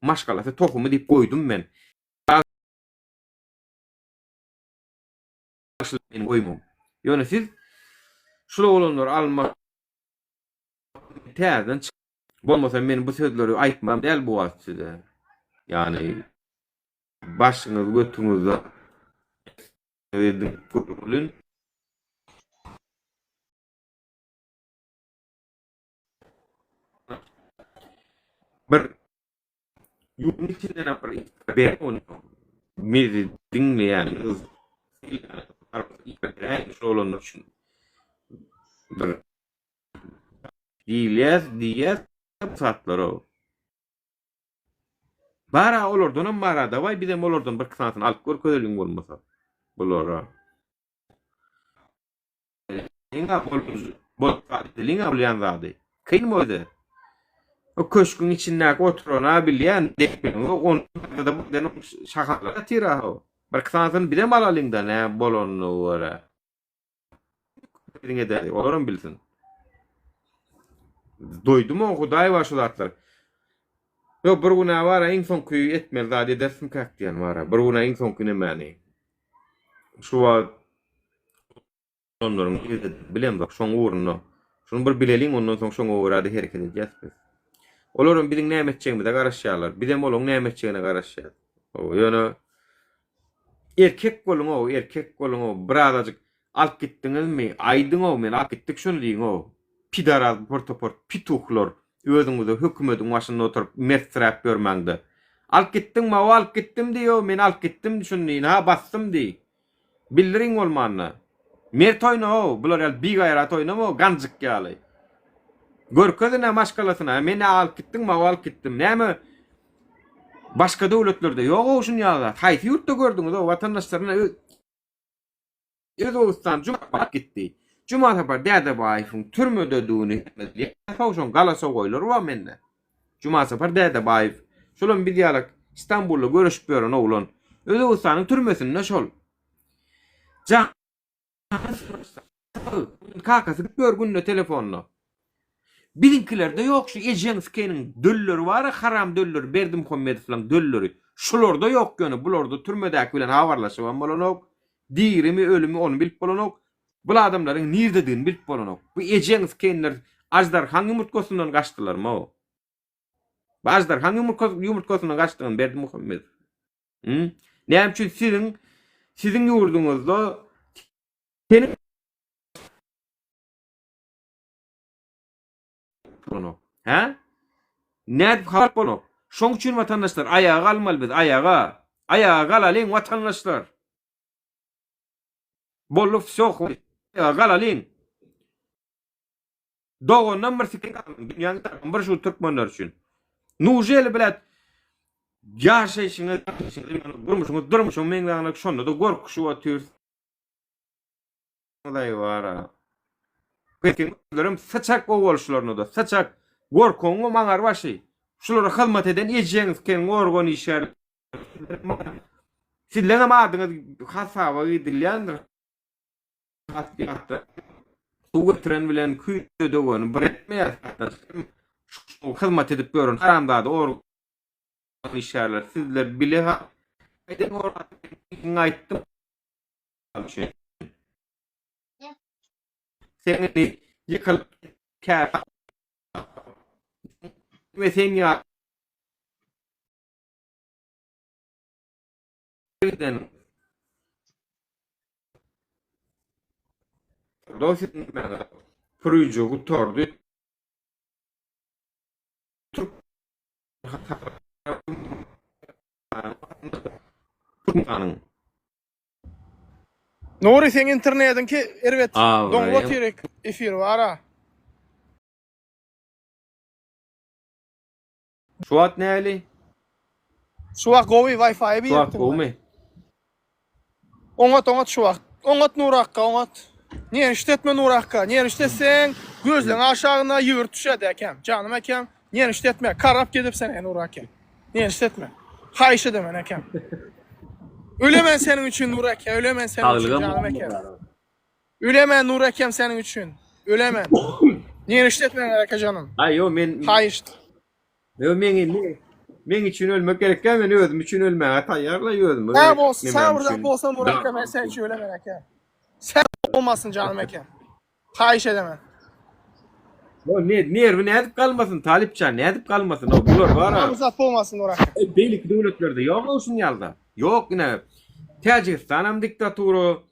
maşgalası tohumu deyip koydum men. Benim koymam. Yani siz şula olanlar alma täzeden çık. Bolmasa men bu sözleri aýtmam däl bu wagt size. Yani başyňyz götüňizde edin bir yurtun içinden bir onu mezi dinleyen olanlar için bir diyez saatler o. Bara olordan bara da vay bir de olordan bir kısasını alıp görkedelim olmasa. Bulara. Inga bol linga bilýän zady. Kyn moýdy. O köşkün içinde oturana bilýän dekben on da bu denem şahatlara tira o. Bir kısasını bir de malalyňda ne bolonu wara. Diňe de olaram bilsin. Doydum o Hudaý wa şu zatlar. Yo bir güne wara iň soňky etmel zady dersim kakdiýan wara. Bir güne iň soňky nämäni. Şu wa onların bilen bak şoň uğruna. Şunu bir bileliň ondan soň şoň uğrady hereket edýäs biz. Olaryň biziň näme etjegimize de garaşýarlar. Bizem olaryň näme etjegine garaşýar. O ýöne erkek boluň o, erkek boluň o. Birazajyk alyp gitdiňizmi? Aýdyň o men alyp gitdik şunu diýin o. Pidaraz, portoport, pituhlar özüňizde hökümetiň başynda oturup mesrap görmäňdi. Alyp gitdiňmi? O alyp gitdim diýo, men alyp gitdim şunu diýin. Ha bastym diýi. Bildiriň bolmanyny. Mer toyna o, bular ýa bir gaýrat oynama o, ganjyk ýaly. Görkezine maşgalasyna, men alyp gitdim, alyp gitdim. Näme? Başga döwletlerde ýok o şun ýaly. Haýsy ýurtda gördüňiz o watandaşlaryna Özbegistan Cuma gitdi. Cuma tapar däde baýyň türmede döwni. Ýa-da galasa goýlar wa menne. Cuma tapar däde baýy. Şolun bir ýalyk İstanbulda görüşip ýören oglan. Özbegistanyň türmesinde şol. Kakasy görgünde telefonla. Bilinklerde yok şu Ejenski'nin dölleri var, haram dölleri, Berdim Muhammedov'lan dölleri. Şularda yok yani, bularda türmedeki bilen havarlaşıvan bolanok. Dirimi, ölümü onu bilip bolanok. Bu adamların nirdedigini bilip bolanok. Bu Ejenski'nler ajdar hangi yumurtkosundan kaçtılar mı o? Bu ajdar hangi yumurtkosundan kaçtığını Berdim Muhammedov. Ne için sizin yurdunuzda senin bunu. Ha? Ne halk bunu? Şoň üçin watandaşlar ayağa kalmaly biz, ayağa. Ayağa kalalyň watandaşlar. Bolup şok. Ayağa kalalyň. Doğundan bir sikin dünyanın bir şu Türkmenler için. Nujel bilet yaşayışını durmuşunu men dağına şonda da gorkuşu atıyor. Olay var ha. Pekinlerim saçak oğulşularını da saçak gorkongu maňar başy. Şulara hizmet eden ejeňiz ken organ işler. Sizleň amadyňyz hasaba edilýändir. Hatda suw getiren bilen küýde döwün bir etmeýär. Şu hizmet edip görün. Haramdady organ işlerler. Sizler bile ha. Eden organ aýtdym. Seni yıkıl kâr ve sen ya birden dosit mena proje gutordu Türk Türk'anın Nuri sen internetin ki erwet Aa, doňgat var ya. ýerek efir bar ha. şu at näli Şu wagt gowy Wi-Fi bir şu at ýerdim. gomy Oňat şu wagt. Oňat Nurakka oňat. Niye işletme Nurakka? Niye işletsen gözleň aşagyna ýürt düşedi ekem. Canım ekem. Niye işletme? Karap gedip sen Nurakka. Niye işletme? Haýşy demen ekem. Ölemen senin üçün Nurakka, ölemen senin üçün canım ekem. Ölemen Nurakka senin üçün. Ölemen. Niye işletmen Nurakka canım? ay yo men Haýyş. yo men için ölmek gerekken men özüm için ölmäge taýýarla ýördüm. Ha bolsun, sen burada bolsan Nurakka men sen üçün ölemen ekem. Sen olmasın canım ekem. Haýyş edemen. O ne edip kalmasın Talipcan, ne edip kalmasın o bular var ha. Namzat olmasın Nurakka. Beylik devletlerde yok olsun yalda. Yok yine. Tacikistan'ın diktaturu,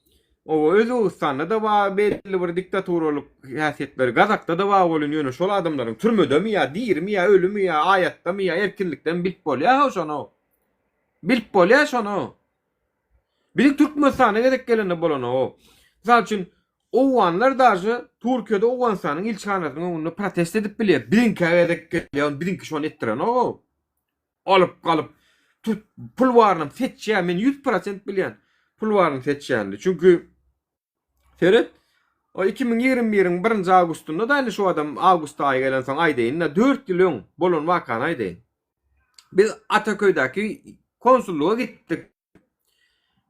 o Özbekistan'da da var belli bir diktatorluk hasiyetleri. Kazak'ta da var oluyor. Şol adamların türmede mi ya, dir mi ya, ölü mü ya, ayatta mı ya, erkinlikten bilip bol ya şonu. Bilip bol ya şonu. Bilik Türkmenistan'a gedek gelene bolana o. Misal için o anlar daşı Türkiye'de o insanın ilçhanasının onu protest edip bile birinki gedek geliyor, birinki şonu ettiren o. Alıp kalıp pul varnım seçeceğim men 100% bilen pul varnım seçeceğimdi. Çünkü Ferit o 2021'in 1. Ağustos'unda da şu adam Ağustos ayı gelen son ay deyinle 4 yılın bolun vakan ay deyin. Biz Ataköy'deki konsulluğa gittik.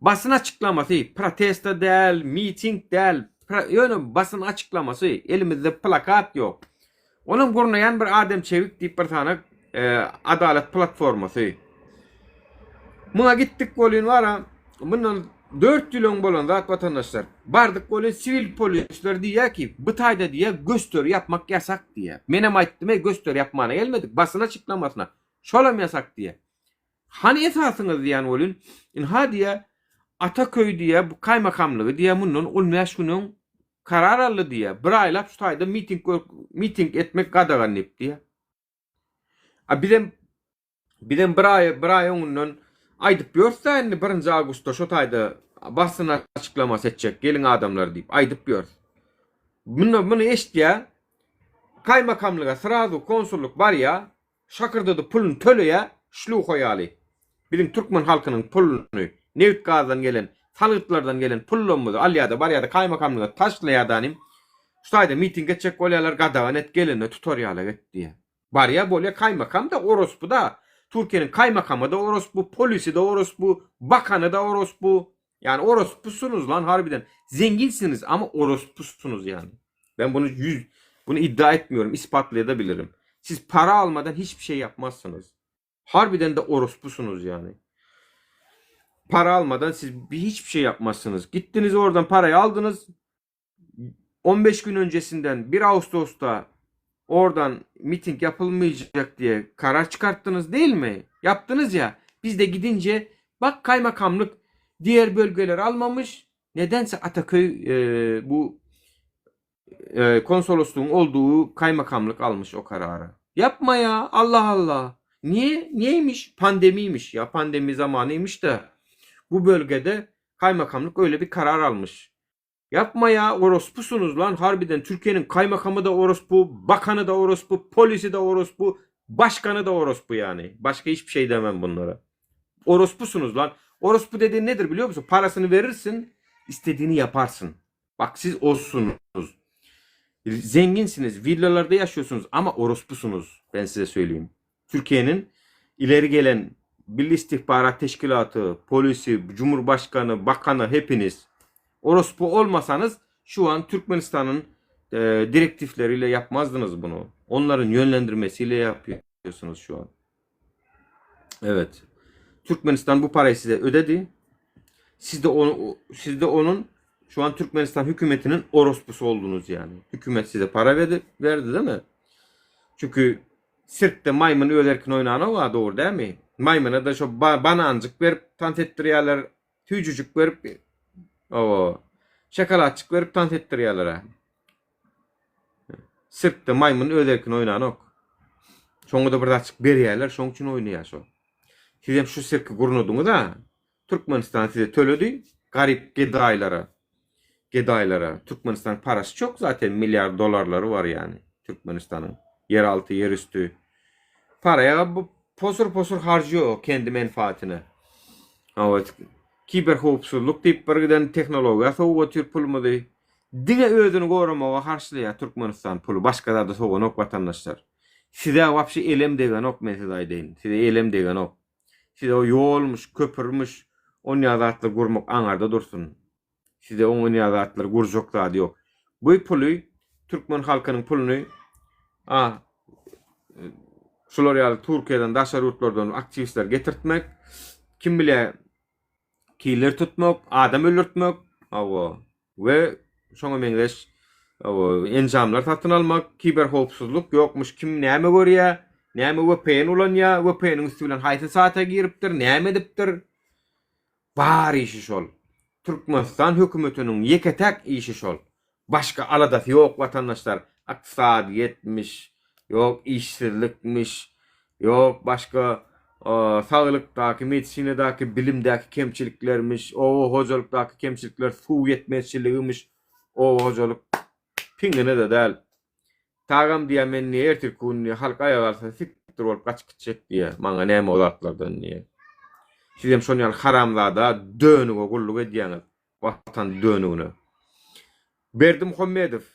Basın açıklaması, protesto değil, miting değil, yani basın açıklaması, elimizde plakat yok. Onun kurnayan bir Adem Çevik deyip bir tane adalet platforması. Buna gittik golün var ha. Bundan 4 yılın bolun zat vatandaşlar. Bardık golün sivil polisler diye ki Bıtay'da diye gösteri yapmak yasak diye. Menem ayttım gösteri yapmana gelmedik. Basın açıklamasına. Şolam yasak diye. Hani esasınız diyen golün. Ha diye Ataköy diye bu kaymakamlığı diye bunun ulmeşkunun karar aldı diye. Bir aylap şu tayda miting etmek qadağanıp diye. Birden bir ay onun aydıp börse indi 1. Ağustos şu tayda basın açıklaması edecek gelin adamlar deyip aydıp börse. Bunu eşdiye kaymakamlığa sırada konsulluk var ya şakırdadı pulun tölüye şlu koyalı. Bilin Türkmen halkının pulunu Nevit Gaz'dan gelen, Salıtlardan gelen pullumuzu Alya'da, Barya'da kaymakamlığa taşlayadanim. Şu tayda miting edecek olyalar qadağan et gelin tutoriala et diye. Barya bolya kaymakam da orospu da Türkiye'nin kaymakamı da orospu, polisi de orospu, bakanı da orospu. Yani orospusunuz lan harbiden. Zenginsiniz ama orospusunuz yani. Ben bunu iddia etmiyorum, ispatlayabilirim. Siz para almadan hiçbir şey yapmazsınız. Harbiden de orospusunuz yani. Para almadan siz hiçbir şey yapmazsınız. Gittiniz oradan parayı aldınız. 15 gün öncesinden 1 Ağustos'ta oradan miting yapılmayacak diye karar çıkarttınız değil mi? Yaptınız ya. Biz de gidince bak kaymakamlık diğer bölgeler almamış. Nedense Ataköy bu konsolosluğun olduğu kaymakamlık almış o kararı. Yapma ya. Allah Allah. Niye? Niyeymiş? Pandemiymiş ya. Pandemi zamanıymış da bu bölgede kaymakamlık öyle bir karar almış. Yapma ya, orospusunuz lan harbiden. Türkiye'nin kaymakamı da orospu, bakanı da orospu, polisi de orospu, başkanı da orospu yani. Başka hiçbir şey demem bunlara. Orospusunuz lan. Orospu dediğin nedir biliyor musun? Parasını verirsin, istediğini yaparsın. Bak siz olsunuz. Zenginsiniz, villalarda yaşıyorsunuz ama orospusunuz. Ben size söyleyeyim. Türkiye'nin ileri gelen Milli İstihbarat Teşkilatı, polisi, cumhurbaşkanı, bakanı hepiniz orospu olmasanız şu an Türkmenistan'ın direktifleriyle yapmazdınız bunu. Onların yönlendirmesiyle yapıyorsunuz şu an. Evet. Türkmenistan bu parayı size ödedi. Siz de onun şu an Türkmenistan hükümetinin orospusu oldunuz yani. Hükümet size para verdi değil mi? Çünkü sirkte maymun ölerken oynanan o var, doğru değil mi? Maymuna da şu banancık verip tant ettiriyorlar. Tüycücük verip o şakalatçık verip tant ettiriyorlar. Sirkte maymun ölerken oynanan ok. Şoňa da bir açık berýärler, şoň üçin oýnaýar. Siz hem şu sirki gurnudyňyz da Türkmenistan size töledi garip gedaylara. Türkmenistan parası çok zaten, milyar dolarları var yani Türkmenistan'ın. Yeraltı, yerüstü. Paraya bu posur harcıyor kendi menfaatine. Evet. Kiber hopsuzluk deyip birden teknologiya soğutur pulmadı. Dine özünü goramağa harçlıya Türkmenistan pulu. Başka da soğun ok vatandaşlar. Size vapşi elem degen ok mesela deyin. Size elem degen ok. Size o yolmuş, köpürmüş, on yazatlı gurmak anarda dursun. Size on yazatlar gurjok da yok. Bu pulu, Türkmen halkının pulunu şular Türkiye'den, daşa rutlardan aktivistler getirtmek, kim bile kiler tutmak, adam öldürtmek, ve şoňa meňzeş enjamlar satyn almak, kiber hopsuzluk yokmuş, kim näme görýär, näme VPN ulanýar, VPN'in üstü bilen haýsy saata giripdir, näme edipdir. Bar işi şol. Türkmenistan hökümetiniň ýeketek işi şol. Başka aladasy ýok vatandaşlar. Aksad yetmiş, yok işsizlikmiş, yok başka sağlıktaki, medisinedaki, bilimdeki kemçiliklermiş, o hocalıktaki kemçilikler, su yetmezçiliğiymiş, o hocalık pingine de değil. Tağam diye men niye ertirkun halk ayalarsa siktir olup kaç gidecek diye, bana näme olatlardan niye. Sizem şonyal haramlarda dönüge kulluk ediýäňiz, vatan dönügüne. Berdim Muhammedow,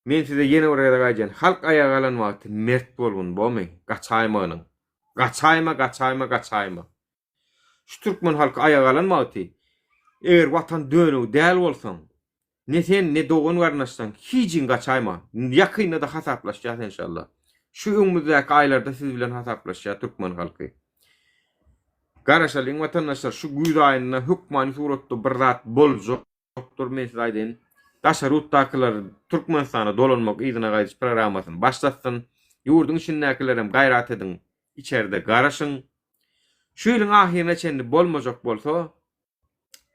men size yeni oraya gaýjan, halk ayağa alan wagty mert bolgun bolmy, gaçaýmanyň. Gaçaýma. Şu Türkmen halky ayağa alan wagty, eger watan dönügi däl bolsaň, ne sen ne dogan garnaşsan hiçin gaçaýma. Ýakynda da hasaplaşýar inşallah. Şu öňümüzdäki aýlarda siz bilen hasaplaşýar Türkmen halky. Garaşalyň watandaşlar, şu güýz aýyna hukmany suratda bir zat boljokdur mesajdan. Daşa rutdakylar Türkmenistana dolanmak ýygyna gaýdyş programasyny başlatsyn. Ýurdun içindekilerem gaýrat edin. İçeride garaşın. Şu ýylyň ahirine çendi bolmajak bolsa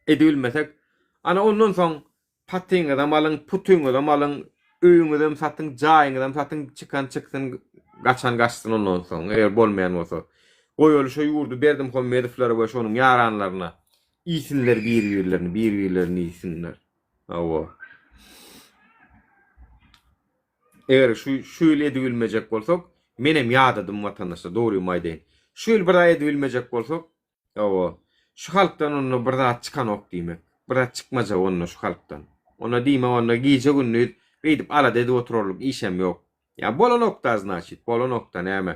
edilmesek, ana ondan soň patyňy da malyň, putyňy da malyň, öýüňi de satyn, jaýyňy da satyn, çıksyn, gaçsyn ondan soň, eger bolmaýan bolsa. Goýuly şu ýurdu Berdim Muhammedowlara we şonuň ýaranlaryna iýsinler bir ýerlerini iýsinler. Eger şu ýyl edilmejek bolsak, menem ýadadym watandaşlar, dogry maýdaýyn. Şu ýyl bir edilmejek bolsak, şu halkdan onu bir daha çıkan ok diýmek. Bir daha çıkmaja onu şu halkdan. Ona diýme, ona giýje günni beýdip ala dedi otururluk işem ýok. Ya bolan okda znaçit, bolan okda näme?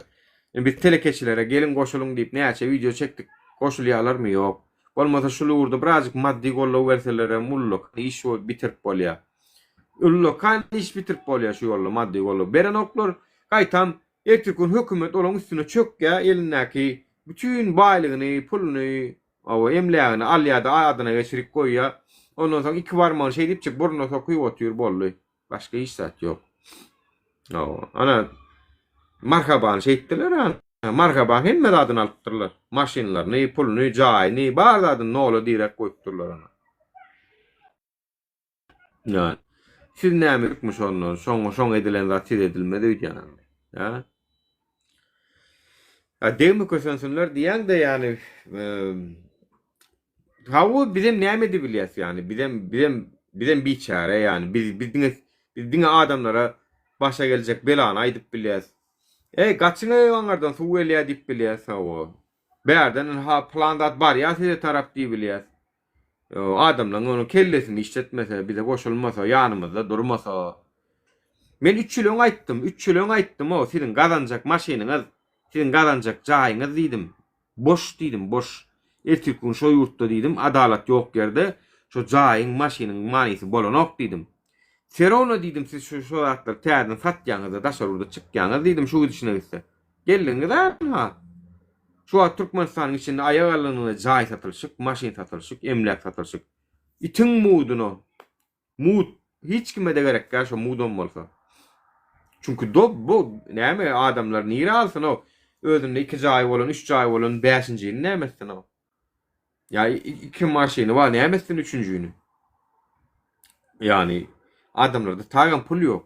Biz telekeçilere gelin goşulun diýip näçe video çekdik. Goşulýarlarmy ýok. Bolmasa şu ýurda birazjyk maddi gollaw berseler mulluk iş bitirip bolýar. Ulluk kan iş bitirip bolýar şu ýolla maddi gollaw. Beren oklar gaýtam erkekün hökümet olaň üstüne çökýär, elindäki bütün baýlygyny, puluny, emlägini alýada adyna geçirip goýýar. Ondan soň iki barmagyny şey diýip çyk buruna sokuýup otyr bolly. Başka iş zat ýok. Ana marhaban şey etdiler ha. Marhaban hemme adyny alypdyrlar. Maşinlaryny, puluny, jaýyny, bar adyny nolu diýerek goýupdyrlar ana. Ya. Siz näme hükmüş ondan şoň edilen zat edilmedi diýen. Ya. Demokrasiyonlar diýen de yani bizim näme diýip bilýäs yani. Bizden biçare yani biz adamlara başa gelecek belanı aydıp bilýäs. Gaçyň eýwanlardan suw gelýär diýip bilýäs o. Bärden ha plandat bar ýa size tarap diýip bilýäs. Adamlar onu kellesini işletmese, bize koşulmasa, yanımızda durmasa. Men 3 ýyl öň aýtdym, 3 ýyl öň aýtdym o, sizin gazanjak maşynyňyz, sizin gazanjak jaýyňyz diýdim. Boş diýdim, boş. Ertesi gün şo ýurtda diýdim, adalat ýok ýerde, şo jaýyň maşynyň manysy bolanok diýdim. Serona diýdim, siz şu wagtlar täzeden satýaňyzda, daşarurda çykýaňyz diýdim, şu düşünýärsiz. Geldiňiz ha. Şu an Türkmenistan'ın içinde ayak alanına jaý satylşyk, maşin satylşyk, emlak satylşyk. İtin muduno. Mud hiç kime de gerek şo mudon bolsa. Çünkü bu näme adamlar nire alsın o. Özünde 2 jaý bolan, 3 jaý bolan 5-nji ýyl nämesin o. Ya 2 maşini var, nämesin 3-njüýünü. Yani adamlarda tagan pul ýok.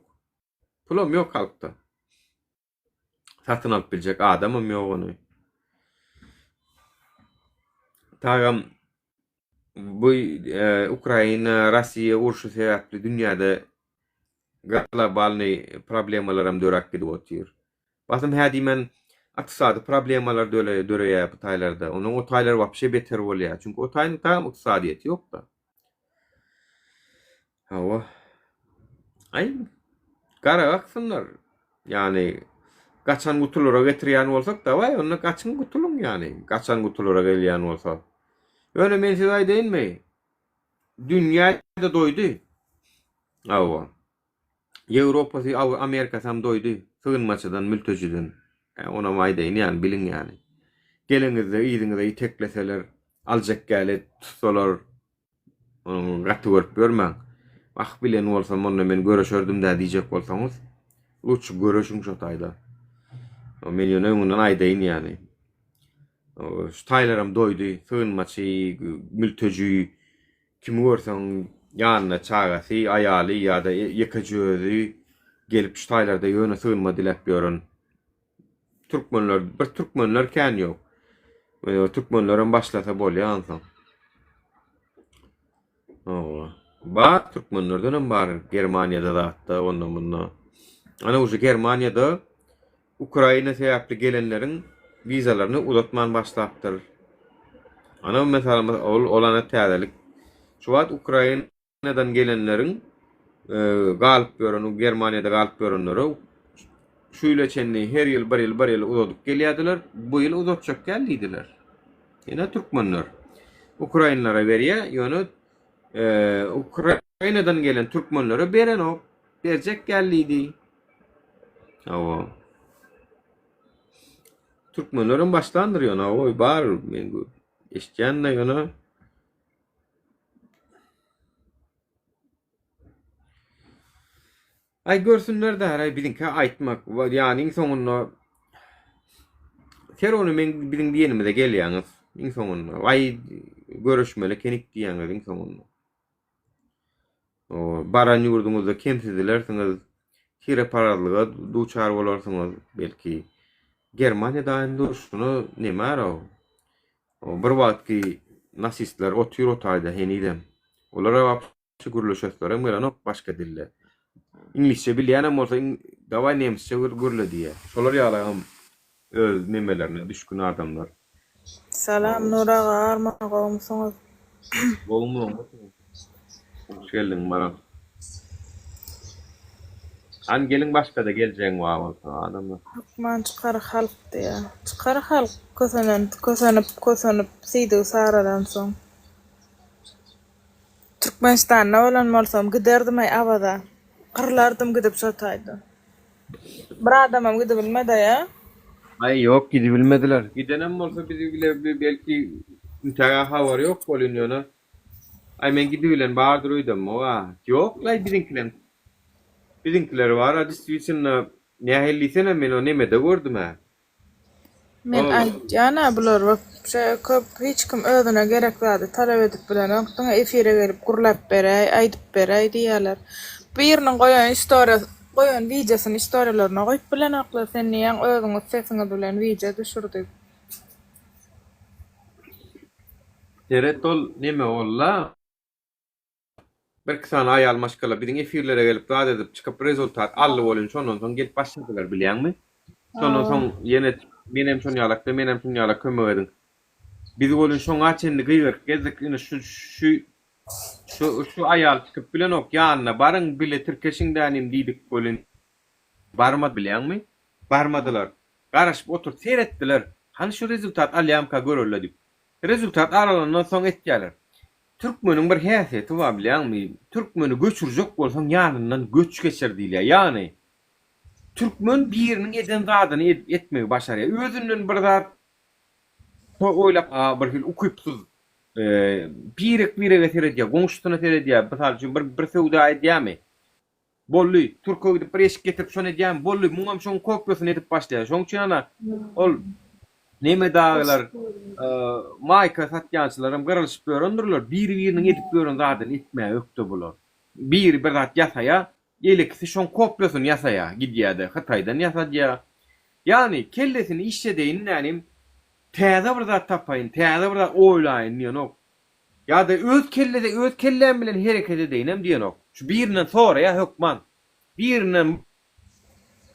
Pulum ýok halkda. Satyn alyp biljek adamym ýok onu. Tagam bu Ukraina, Rossiya urşy sebäpli dünýäde globalny problemalaram dörak gidip otýar. Basym hädimen iqtisady problemalar döreýär bu taýlarda. Onuň o taýlar wapşe beter bolýar. Çünki o taýyň tam iqtisadiýeti ýok da. Hawa. Ay, gara aksınlar. Yani kaçan gutulara getirýän bolsak da vay, onu kaçan gutulun yani. Kaçan gutulara gelýän bolsa. Öyle men size aýdynmy? Dünýäde doýdy. Hawa. Ýewropasy, Amerikasy ham doýdy. Sığınmaçydan, mültejiden. Ona maýdaýyn yani, bilin yani. Geliňizde, ýylyňyzda tekleseler, aljak gelip tutsalar, onu gaty görüp görmäň. Bilen bolsam onu men göreşerdim da diýjek bolsaňyz, uçup göreşiň şo taýda. Men ýöne ondan aýdaýyn yani. Şu taýlaram doýdy, sığınmaçy, mülteji, kimi görseň ýanyna çagasy, aýaly ýa-da ýekajözi gelip şu taýlarda ýöne sığınma dilep ýören. Türkmenler kän ýok. Türkmenlerim başlasa bolýar. Türkmenlerden hem bar Germaniýada da hatta ondan bundan. Ana uşu Germaniýada Ukraina sebäpli gelenleriň vizalaryny uzatman başlapdyr. Ana mesela olana täzelik. Şu wagt Ukrainadan gelenleriň galyp ýören, Germaniýada galyp ýörenleri şu ýyl çenli her ýyl bir ýyl uzatyp gelýärdiler. Bu ýyl uzatjak geldiler. Ýene türkmenler Ukrainalara berýär, ýöne Ukraina'dan gelen Türkmenlere beren o berjek gelliydi. Hawa. Türkmenlerin başlandırıyor o bar men eşkänne ýöne. Ay görsünler de her bilinki aýtmak, ýani soňunda Serony men biziň diýenime de gelýäňiz. Iň soňunda ay görüşmeli kenik diýäňiz iň soňunda. O baran ýurdumyzda kemsiziler, siňiz kire paralyga duçar bolarsyňyz belki. Germaniýada duruşuny näme ara? O bir wagtky nasistler otyr otaýda henidem. Olara wapşy gürleşetler, meňe başga dille. İnglisçe bilýän bolsa daway nemsçe gürle diýe. Şolar ýalam öz nemelerini düşkün adamlar. Salam Nura garma gowmsoňyz. Bolmam. Gelin bana. An gelin başka da geleceğin var adamlar. Hukman çıkar halk diye. Çıkar halk kösönüp siydi saradan soň. Türkmenistan'a olan bolsam giderdim ay abada. Qırlardım gidip şotaýdy. Bir adamam gidip bilmedi ya. Ay yok gidip bilmediler. Gidenem bolsa bizi bile belki müteaha var yok bolýany. Ay men gidip bilen bardyr öýdüm o. Yok lay bizimkiler var. Distribution ne hellisen men o nemede gördüm ha. Men aýtjana bular köp hiç kim özüne gerek berdi. Talep edip bilen oňtaň efire gelip gurlap beräý, aýdyp beräý diýerler. Biriniň goýan videosyny istoriýalaryna goýup bilen aklar sen niýe özüňiz sesiňiz bilen video düşürdik. Teretol neme olla? bir kısa ayal maşkala bizim efirlere gelip vaat edip çıkıp rezultat allı bolun şondan soň gelip başladılar bilýärmi? Şondan soň ýene menem şonu ýalakda menem şonu ýalak kömek edin. Biz bolun şoňa çenli gyýyr gezdik ine şu ayal çıkıp bilen ok ýanyna barıň bile Türkeşiňdänim diýdik bolun. Barmad bilýärmi? Barmadylar. Garaşyp oturup seretdiler. Hani şu rezultat alýamka görürler dip. Rezultat aralandan soň etdiler. Türkmeniň bir häsiýeti bar bilýärmi? Türkmeni göçürjek bolsaň ýanyndan göç geçirdiler. Ýani Türkmen biriniň eden zadyny etmegi başarýar. Özünden bir zat oýlap bir hil ukypsyz birek seredýär, goňşusyna seredýär. Mysal üçin bir sowda edýärmi? Bolly Türkiýe gidip bir eşik getirip şonu edýärmi? Bolly muňam şoň kopýasyny edip başlaýar. Şoň üçin ana ol neme dağlar maýka satýançylarym gyrylşyp göründirler. Biriniň edip görün zadyny etmäge ökde bolar. Bir zat ýasaýa, elekisi şoň kopýasyny ýasaýa gidýärdi. Hataýdan ýasadýar. Ýani kellesini işledeýin nänim täze bir zat tapaýyn, täze bir zat oýlaýyn diýenok. Ýa-da öz kellem bilen hereket edeýinem diýenok. Şu birinden sonra ýa hökman. Birinden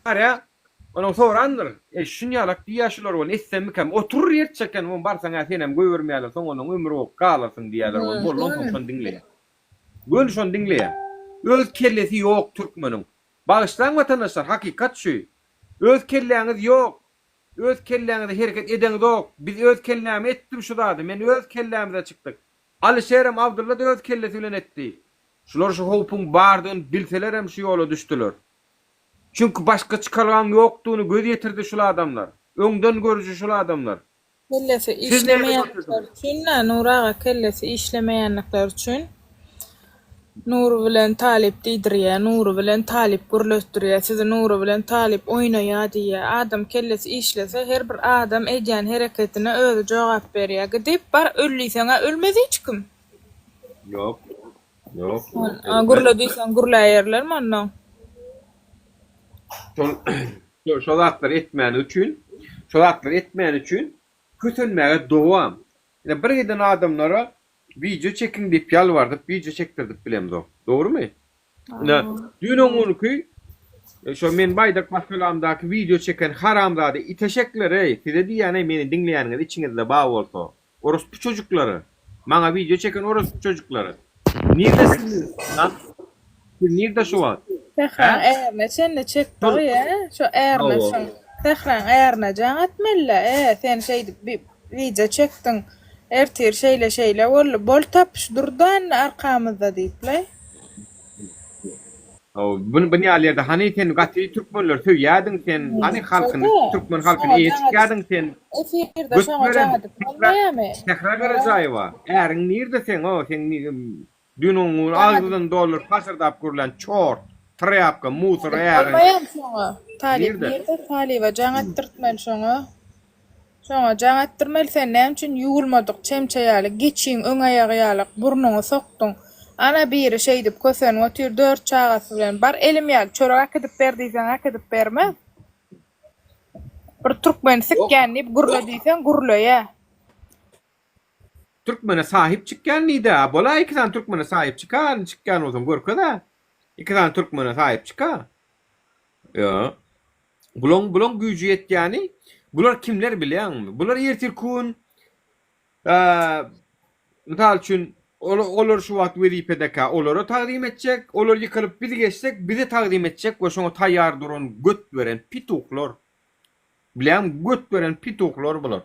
ara onuň sonra andyr. Şunýalak diýýärler bol etsem mikam oturur ýer çeken on barsaň senem göýürmeýärler soň onuň ömrü ok galasyň diýýärler on bollon şon diňleýär. Göl şon diňleýär. Öz kellesi ýok türkmeniň. Bagyşlaň watandaşlar hakykat şu. Öz kelläňiz ýok. Öz kelläňizde hereket edeňiz ok. Biz öz kellämi etdim şu zady. Men öz kellämizde çykdyk. Alşerem Abdulla da öz kellesi bilen etdi. Şular şu hopun bardyň bilselerem şu ýola düşdiler. Çünkü başka çıkargan ýokdugyny göz ýetirdi şu adamlar. Öňden görüjü şu adamlar. Kellesi işlemeýänler üçin, Nuraga kellesi işlemeýänler üçin Nur bilen Talip diýdirýär, Nur bilen Talip gürleşdirýär, sizi Nur bilen Talip oýnaýar diýär. Adam kellesi işlese her bir adam edýän hereketine özü jogap berýär. Gidip bar öllüýseňe ölmedi hiç kim. Yok. Yok. Gürlediysen gürleýärlermi ondan? Şolatlar etmän üçin kötülmäge dowam. Ýa bir giden adamlara video çekin diýip ýalbardyp, video çekdirdik bilemdi. Dogrumy? Dün onuňky şo men baýdak başgalamdaky video çeken haramzady iteşekler size diýäne meni dinleýäniňiz içiňizde baý bolsa. Orospu çocuklary. Maňa video çeken orospu çocuklary. Nirdesiniz? Nirde şu var? Tehran eğerne sen çek ya. Şu eğerne şu. Tehran eğerne can etmelle. Sen şey bir video çektin. Ertir şeyle bol tapış durdan arkamızda diýipler. Bunu ýerlerde hani sen gatry türkmenler söýýädiň sen hani halkyny türkmen halkyny eýitýädiň sen. Efirde şoňa jaňadyp bolmaýarmy? Tekrar garajaýy bar. Äriň nirde sen o sen dün onuň ağzyndan dolar pasardap görülen çort, trapka, musor äriň. Bolmaýam şoňa. Talip nirde Taliba jaňatdyrtman şoňa. Şoňa jaňatdyrmaly sen näme üçin ýugulmadyk çemçeýäli geçiň öň aýagyýalyk burnuňy sokdyň. Ana biri şey dip kösen otur 4 çagasy bilen bar elim ýaly çörak edip berdiýsen hak edip berme. Bir türkmen sikkenni gurladiysen gurlaya. Türkmene sahip çıkan nida. Bola iki tane Türkmene sahip çıkan o zaman görke da. İki tane Türkmene sahip çıkan. Ya. Bulon gücü yet yani. Bular kimler bilýärmi? Bular Ertirkun misal üçin olar şu wagt verip edeka olara taqdim etjek, olar ýykylyp bizi geçsek bize taqdim etjek we şoňa taýýar duran göt beren pituklar. Bilýän göt beren pituklar bular.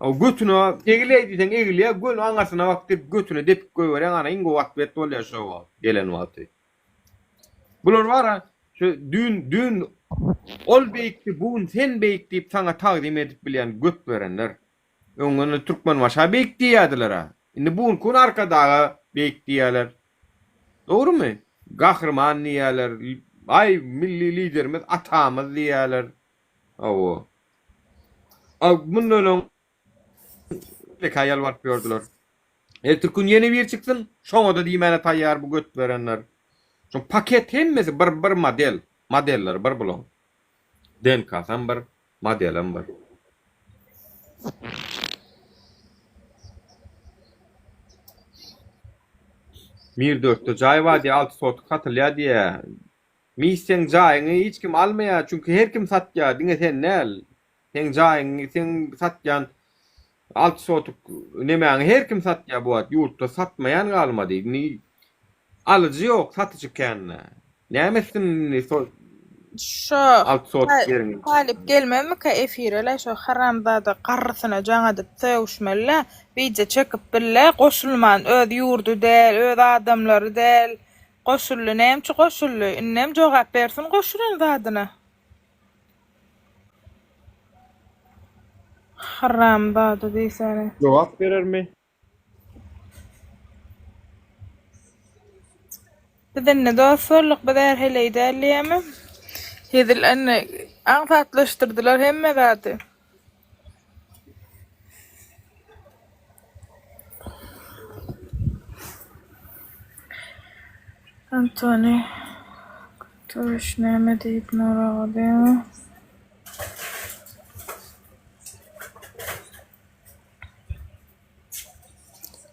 O götüne egileydiň egilýär, göl aňasyna wagt götüne depip goýberýän ana ingo wagt bet bolýar şo gelen wagty. Bular bara şu dün ol beýikdi, bugün sen beýik diýip saňa taqdim edip bilýän göt berenler. Öňüne türkmen başa beýik diýýärdiler ha. Indi bugün kun arkadaga beýik diýerler. Dogrumy? Gahrman diýerler. Ay milli liderimiz atamyz diýerler. Awo. Bundan lekayal var gördüler. Ertirkun yeni bir çıksın. Şoňa da diýmeli taýýar bu göt berenler. Şu paket hemmesi bir modeller bir bulan. DNK'dan bir modelim var. Mirdört'te jay var diye 6 sotuk katılya diye. Misen jayını hiç kim almaya çünkü her kim satya diňe sen näl? Sen jayını sen satyan 6 sotuk nemäň her kim satya bu at ýurtda satmayan galmady. Ni alıcı yok, satıcı kendine. Nämesin Şo 6 sotuk yerini? galip gelmemi ka efirele şo haramzada qarrysyna jaňa töwüşmeli video çekip bille goşulman öz ýurdu del, öz adamlary del. Goşully näme goşully? Innem jogap bersin goşulan zadyna. Haramzada diýsene. Cevap verer mi? Bizenne dostluk bedär hele iderliyemi? Hedil anne anfatlaştırdılar hemme zady. Antony Tuş näme diýip naragady.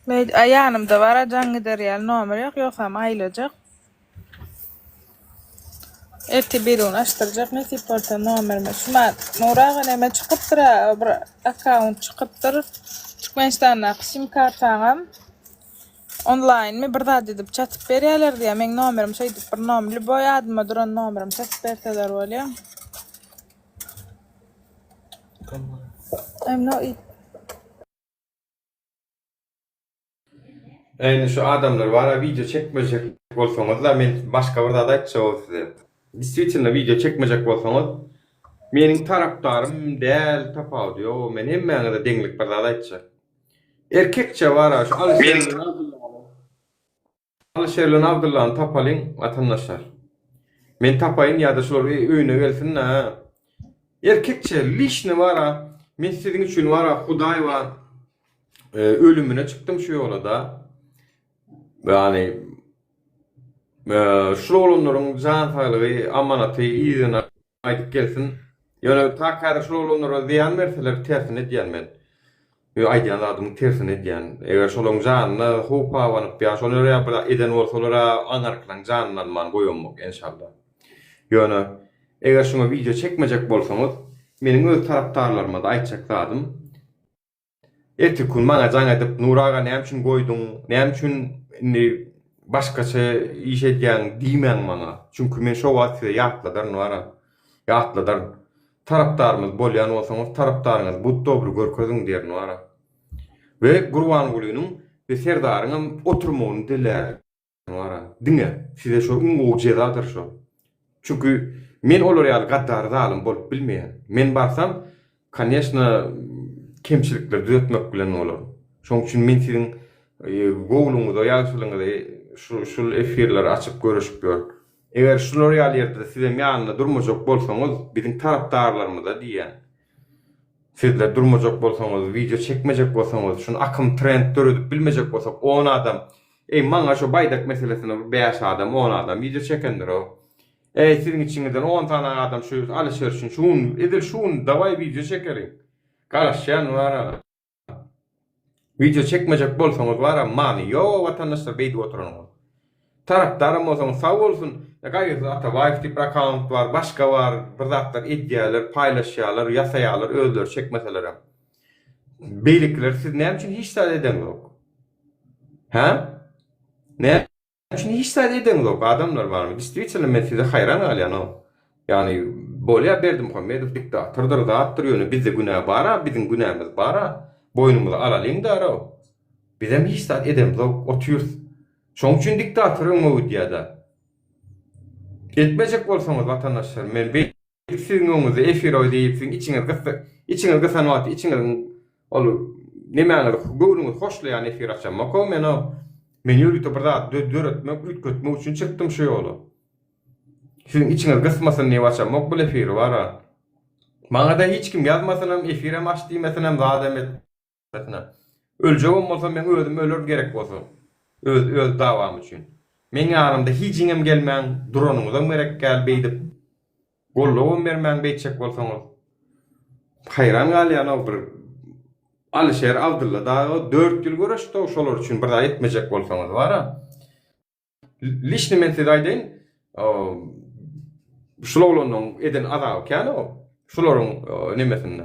Men aýanymda bar jaňy derýal nomer ýok, ýoksa aýlajak. Birun açtıracak ne siporta nomerime. Şuma Nuraga näme çykypdyr, bir account çykypdyr. Türkmenistan'a sim kartaňam online mi bir zat edip çatyp berýärler diýe men nomerim şeýdip bir nomerli boýadyma duran nomerim çatyp berseler bolýa. I'm not it. Şu adamlar var video çekmeyecek bolsaňyzlar men başga bir zat aýtjak size. Действительно video çekmeyecek bolsaňyz meniň tarapdarym del tapawdy. O men hemmäňe de deňlik bir zat aýtjak. Erkekçe var şu Alşerlen Abdullah'ın tapalyň vatandaşlar. Men tapaýyn ýa-da şolar öýüne gelsin ha. Erkekçe lişni var men siziň üçin var Hudaý var. Ölümüne çıktım şu ýolda. Yani şu olanların can sağlığı amanatı iyiden aydık gelsin. Yani takar şu olanlara diyen verseler tersine diyen men. Aydiyan adamın tersine diyen. Eğer şu olanın canına hopa vanıp ya şunu oraya eden olsalara anarklan canından man koyunmak inşallah. Yani eğer şuna video çekmeyecek bolsanız menin öz taraftarlarıma da aytjak Ertekün maňa jaň edip Nuraga näme üçin goýdun, näme üçin başgaça iş edýän diýmän maňa. Çünki men şo wagtda ýatladar Nura. Ýatladar tarapdarymyz bolýan bolsaňyz tarapdaryňyz bu dobry görkezin diýer Nura. We Gurbangulynyň we serdarynyň oturmagyny diler Nura. Diňe size şo uňujydadyr şo. Çünki men olary ýaly gaddar zalym bolup bilmeýän. Men barsam, конечно, kemçilikler düzeltmek bilen bolar. Şoň üçin men siziň gowluňyzda ýaşylyňyzda şu efirler açyp görüşip gör. Eger şular ýaly size ýanynda durmajak bolsaňyz, biziň tarapdarlarymyz da diýen. Sizler durmajak bolsaňyz, video çekmejek bolsaňyz, şunu akym trend döredip bilmejek bolsak, 10 adam, maňa şu baýdak meselesini 5 adam, 10 adam video çekendir o. Siziň içiňizden 10 tane adam şu alışýar üçin şunu edil şunu dawai video çekerin. Garaşyan var. Video çekmeyecek bolsaňyz var mani yo vatandaşlar beýdi oturan. Tarapdarym bolsaň sag bolsun. Gaýyr ata wifi account var, başga var, bir zatlar edýärler, paýlaşýarlar, ýasaýarlar, özler çekmeseler hem. Beýlikler siz näme üçin hiç täze eden ýok? Ha? Näme üçin hiç täze eden ýok adamlar barmy? Действительно men size haýran galýan. Yani bolya berdim Muhammed diktatördir zatdyr ýöne bizde günah bara, biziň günahymyz bara. Boynumyza alalyň dara. Bizem hiç zat edem zok otyur. Şoň üçin diktatörüň mowdýada. Etmejek bolsaňyz vatandaşlar, men siziň öňüňizde efir öýdýip, içiňiz gysan wagt, içiňiz ol nemäňir gowluňyz hoşlaýan efir açamak o men ýürüýte bir zat döretmek, ütkötmek üçin çykdym şu ýoly. Sizin içiniz gısmasın ne vaçam, mokbul efiri var ha. Bana da hiç kim yazmasın hem efire maç diymesin hem daha demet. Ölce olmasa men özüm ölür gerek olsun. Öz davam için. Men yanımda hiç inem gelmeyen dronuňyzdan gerek gel beydip. Golluğum vermeyen beytçek bolsaňyz. Hayran galýan bir Alşer Abdulla da 4 ýyl görüşdi şolar üçin bir daha etmejek bolsaňyz var ha. Lişni men size aýdyn, şularlaryň eden azaby kän o. Şularyň nemesinde.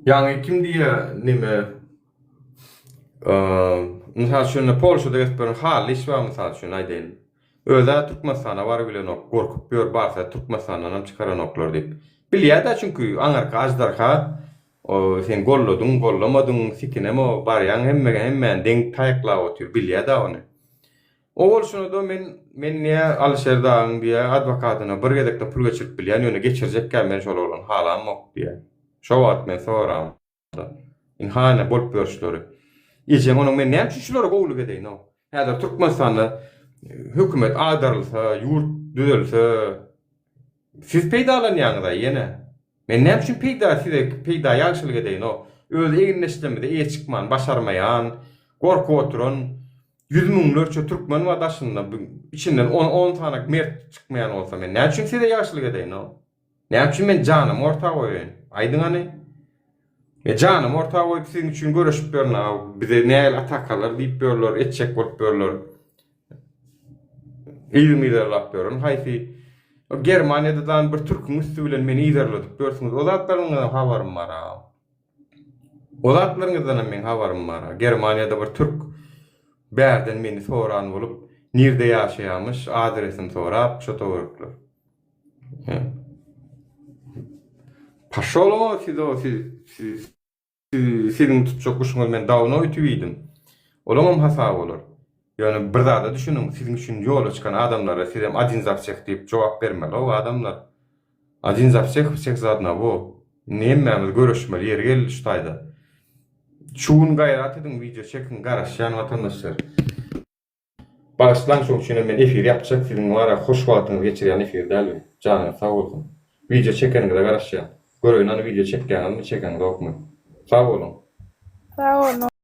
Yani kim diýe neme misal şunu Polşada geçen hal iş var misal şunu aýdyn. Öze Türkmenistana bar bilen ok gorkup ýör barsa Türkmenistanyň çykaran oklar diýip. Bilýär-de çünkü aňarka ajdarha o sen golladın, gollamadın, sikineme baryan hemme denk taýyklap otyr bilýär-de ony. O bolşuny da men niýe Alşerdaň diýe adwokatyna bir gedekde pul geçirip bilýän, ýöne geçirjekkä men şol bolan halam ok diýe. Şo wagt men soram. İnhana bolup görüşleri. Ýejem onuň men näme şulara gowluk edeýin o. Häzir Türkmenistanda hökümet adarylsa, ýurt düzelse, siz peýdalanýaňyzda ýene. Men näme üçin peýda ýagşylyk edeýin o. Öz egin işlemede eýe çykman, başarmaýan, gorkup oturan 100 miňlerçe türkmen we daşynda içinden 10 tane mert çykmaýan bolsa men näme üçin size ýagşylyk edeýin o. Näme üçin men janym orta goýyn. Aýdyňany? Canım ortağa koyup sizin için görüşüp görünüyor. Bize näil atakalar deyip görürler, etçek bolup görürler. İlmilerlap görün. Hayfi Germaniýadadan bir türkün üstü bilen meni iderledip görsüňiz. O zatlaryňyzdan habarym bar. O zatlaryňyzdan men habarym bar. Germaniýada bir türk bärden meni soran bolup, nerede ýaşaýarmyş, adresini sorap, şo töwerkler. Paşolama sizin tutjak guşuňyz men dawno ötüýdim. Olamam hasab bolar. Yani bir zada düşünün, sizin üçün ýola çykan adamlara sizem adin zapçek diýip jogap bermeli o adamlar. Adin zapçek zadna bu. Näme görüşmeli ýer gel şutaýda. Şuň gaýrat ediň video çekin garaşýan watandaşlar. Başlan şoň men efir ýapjak sizin wara hoş wagtyňyzy geçirýän efir däl. Janyň sag bolsun. Video çekeniňizde garaşýan. Görün, any video çekýän, çeken dokmy. Sag bolun. Sag bolun.